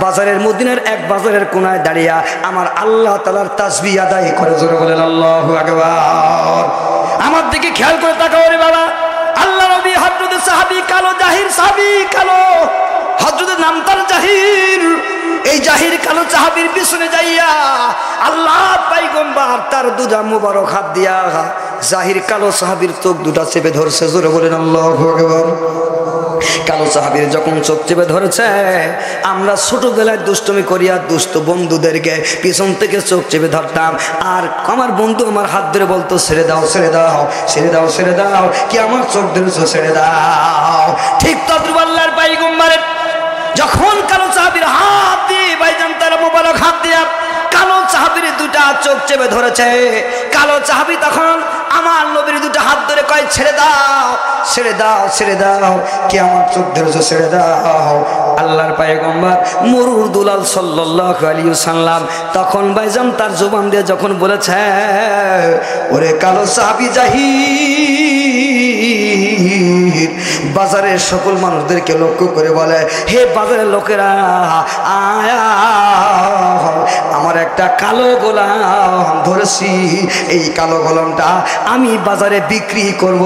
বাজারের মদিনার এক বাজারের কোনায় দাঁড়িয়ে আমার আল্লাহ তাআলার তাসবিহ আদায় করে, জোরে বলেন আল্লাহু আকবার। আমার দিকে খেয়াল করে তাকাও রে বাবা, আল্লাহ নবী হযরত সাহাবী কালো, জাহির সাহাবী কালো, হযরতের নাম তার জাহির। এই জাহির কালো সাহাবীর পিছনে যাইয়া আল্লাহ পয়গম্বর তার দুটা মুবারক হাত দিয়া জাহির কালো সাহাবীর চোখ দুটা চেপে ধরছে, জোরে বলেন আল্লাহু আকবার। কালো সাহাবীর যখন চোখ চেপে ধরেছে, আমরা ছোটবেলায় দুষ্টুমি করিয়া দুষ্ট বন্ধুদেরকে পিছন থেকে চোখ চেপে ধরতাম, আর আমার বন্ধু আমার হাত ধরে বলতো ছেড়ে দাও ছেড়ে দাও ছেড়ে দাও ছেড়ে দাও, কি আমার চোখ ধরেছো ছেড়ে দাও। ঠিক তদ্রুপ আল্লাহর পয়গম্বরের যখন কালো সাহাবীর হাত দিয়ে ভাইজান তার মোবারক হাত দিয়া কালো সাহাবীর দুটা চোখ চেপে ধরেছে, কালো সাহাবী তখন আমার নবীর দুটো হাত ধরে কয় ছেড়ে দাও ছেড়ে দাও ছেড়ে দাও, কি আমার চোখ ধরেছো ছেড়ে দাও। আল্লাহর পয়গম্বর মরুর দুলাল সাল্লাল্লাহু আলাইহি ওয়াসাল্লাম তখন ভাইজান তার জবান দিয়ে যখন বলেছে, ওরে কালো সাহাবী জাহির, বাজারের সকল মানুষদেরকে লক্ষ্য করে বলে, হে বাজারের লোকেরা, আয়া আমার একটা কালো গোলাম ধরেছি, এই কালো গোলামটা আমি বাজারে বিক্রি করব,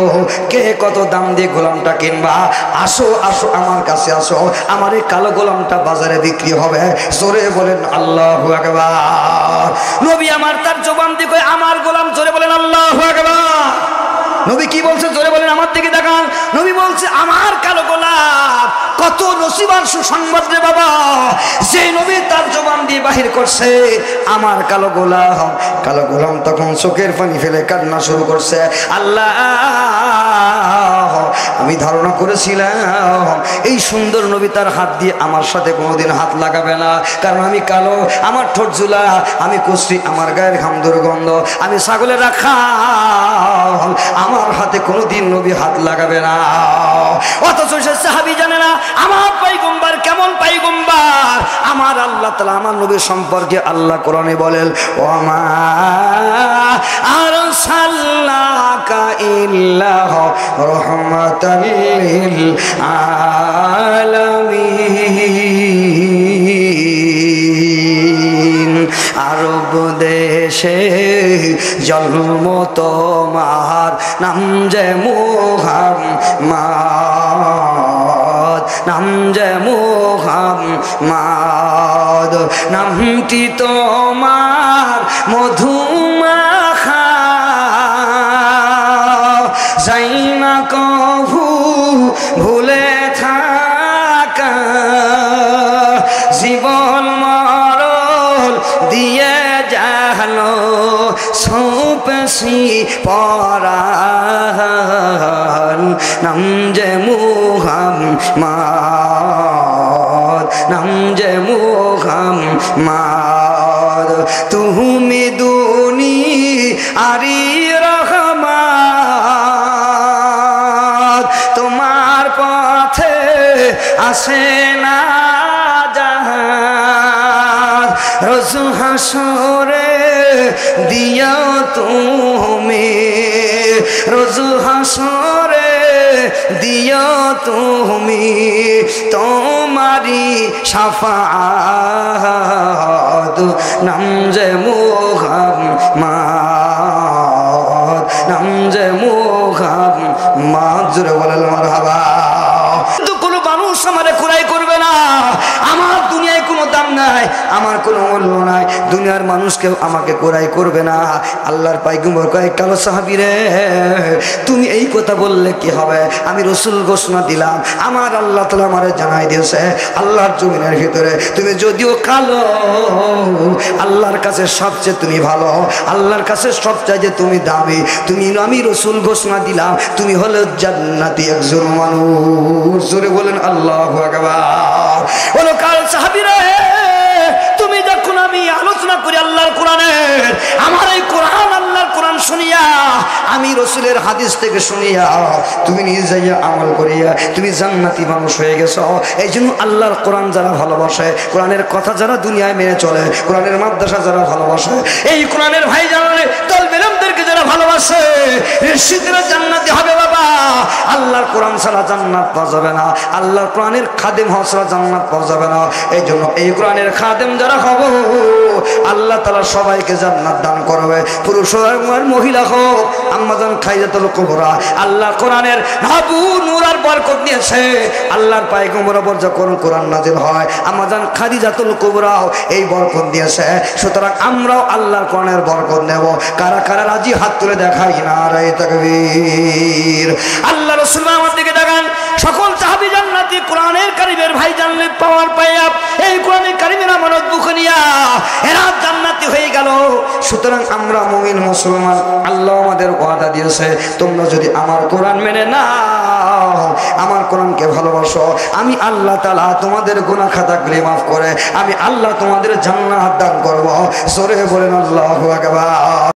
কে কত দাম দিয়ে গোলামটা কিনবা, আসো আসো আমার কাছে আসো, আমার এই কালো গোলামটা বাজারে বিক্রি হবে, জোরে বলেন আল্লাহু আকবার। নবী আমার তার জবান দিয়ে কয় আমার গোলাম, জোরে বলেন আল্লাহু আকবার। নবী কি বলছে জোরে বলেন, আমার দিকে তাকান। নবী বলছে আমার কালো গোলাপ, কত নসিবার সুসংবাদ রে বাবা, যে নবী তার জবান দিয়ে বাহির করছে আমার কালো গোলাম। কালো গোলাম তখন চোখের পানি ফেলে কান্না শুরু করছে, আল্লাহ আমি ধারণা করেছিলাম এই সুন্দর নবী তার হাত দিয়ে আমার সাথে কোনোদিন হাত লাগাবে না, কারণ আমি কালো, আমার ঠোঁট ঝুলা, আমি কুষ্টি, আমার গায়ের ঘাম দুর্গন্ধ, আমি ছাগলের রাখা, আমার হাতে কোনোদিন নবী হাত লাগাবে না। অথচ সে সাহাবী জানে না আমার পয়গম্বর কেমন পয়গম্বর। আমার আল্লাহ তাআলা আমার নবীর সম্পর্কে আল্লাহ কোরআনে বলেন, ওমা আরসালনাকা ইল্লা রাহমাতাল লিল আলামিন। আরব দেশে জন্ম তোমার, নাম যে মুহাম্মদ, নাম যে মুহাম্মদ, নামটি তোমার মধুমাখা, যাই না কভু ভুলে থাকা, জীবন মরণ দিয়ে জানো সৌপসি পরাণ, নাম যে মুহাম্মদ, নাম যে মুহাম্মদ, তুমি দুনিয়ারি রহমত, তোমার পথে আসে না জাহাজ, রোজ হাসরে দিও তুমি রোজ হাসরে দিও তুমি তোমারি শাফাআত নাম যে মুহাম্মদ নাম যে মুহাম্মদ জোরে বলেন মারহাবা। কোনো মানুষ আমারে কুরাই করবে না, আমার দুনিয়ায় কোনো দাম নাই, আমার কোনো মূল্য নাই, দুনিয়ার মানুষ কেউ আমাকে কুরাই করবে না। আল্লাহর পয়গম্বর কয় কালো সাহাবী রে তুমি এই কথা বললে কি হবে, আমি রাসূল ঘোষণা দিলাম, আমার আল্লাহ তাআলা আমারে জানাই দিয়েছে আল্লাহর জমিনের ভিতরে তুমি যদিও কালো, আল্লাহর কাছে সবচেয়ে তুমি ভালো, আল্লাহর কাছে সবচেয়ে তুমি দামি, তুমি আমি রাসূল ঘোষণা দিলাম তুমি হলো জান্নাতি একজন মানুষ। জোরে বলেন আল্লাহু আকবার। বলো কাল সাহাবীরা তুমি যখন আমি আলোচনা করি আল্লাহর কোরআনের, আমার এই কোরআন আল্লাহর কোরআন শুনিয়া আমি রাসূলের হাদিস থেকে শুনিয়া তুমি নিজে যাইয়া আমল করিয়া তুমি জান্নাতি মানুষ হয়ে গেছো। এই জন্য আল্লাহর কোরআন যারা ভালোবাসে, কোরআনের কথা যারা দুনিয়ায় মেনে চলে, কোরআনের মাদ্রাসা যারা ভালোবাসে, এই কোরআনের ভাই জানলে তালবে ইলমদেরকে যারা ভালোবাসে নিশ্চিতরা জান্নাতি হবে বাবা। আল্লাহর কোরআন ছাড়া জান্নাত পাওয়া যাবে না, আল্লাহর কোরআনের খাদেম হওয়া ছাড়া জান্নাত পাওয়া যাবে না। এই জন্য এই কোরআনের খাদেম যারা হব আল্লাহ তাআলা সবাইকে জান্নাত দান করবে, পুরুষ হোক আর মহিলা হোক। আম্মাজান খাদিজাতুল কুবরা আল্লাহ কোরআনের আবু নূর আর বরকত দিয়েছে, আল্লাহর পয়গম্বর উপর যখন কোরআন নাযিল হয় আম্মাজান খাদিজাতুল কুবরা এই বরকত দিয়েছে। সুতরাং আমরাও আল্লাহর কোরআনের বরকত নেব। কারা কারা রাজি হাত তুলে দেখাই নারে তাকবীর। আল্লাহ রাসূল আমার দিকে দেখান, সকল সাহাবী জান্নাতি কোরআনের কারিমের ভাই জান্নাত পাওয়ার পাইয়া এই কোরআনের কারিমের আমানত বুকে নিয়া এরা জান্নাতি হয়ে গেল। সুতরাং আমরা মুমিন মুসলমান, আল্লাহ আমাদের ওয়াদা দিয়েছে তোমরা যদি আমার কোরআন মেনে নাও, আমার কোরআনকে ভালোবাসো, আমি আল্লাহ তাআলা তোমাদের গুনাহ খাতাগুলি মাফ করে আমি আল্লাহ তোমাদের জান্নাত দান করব। জোরে বলেন আল্লাহু আকবার।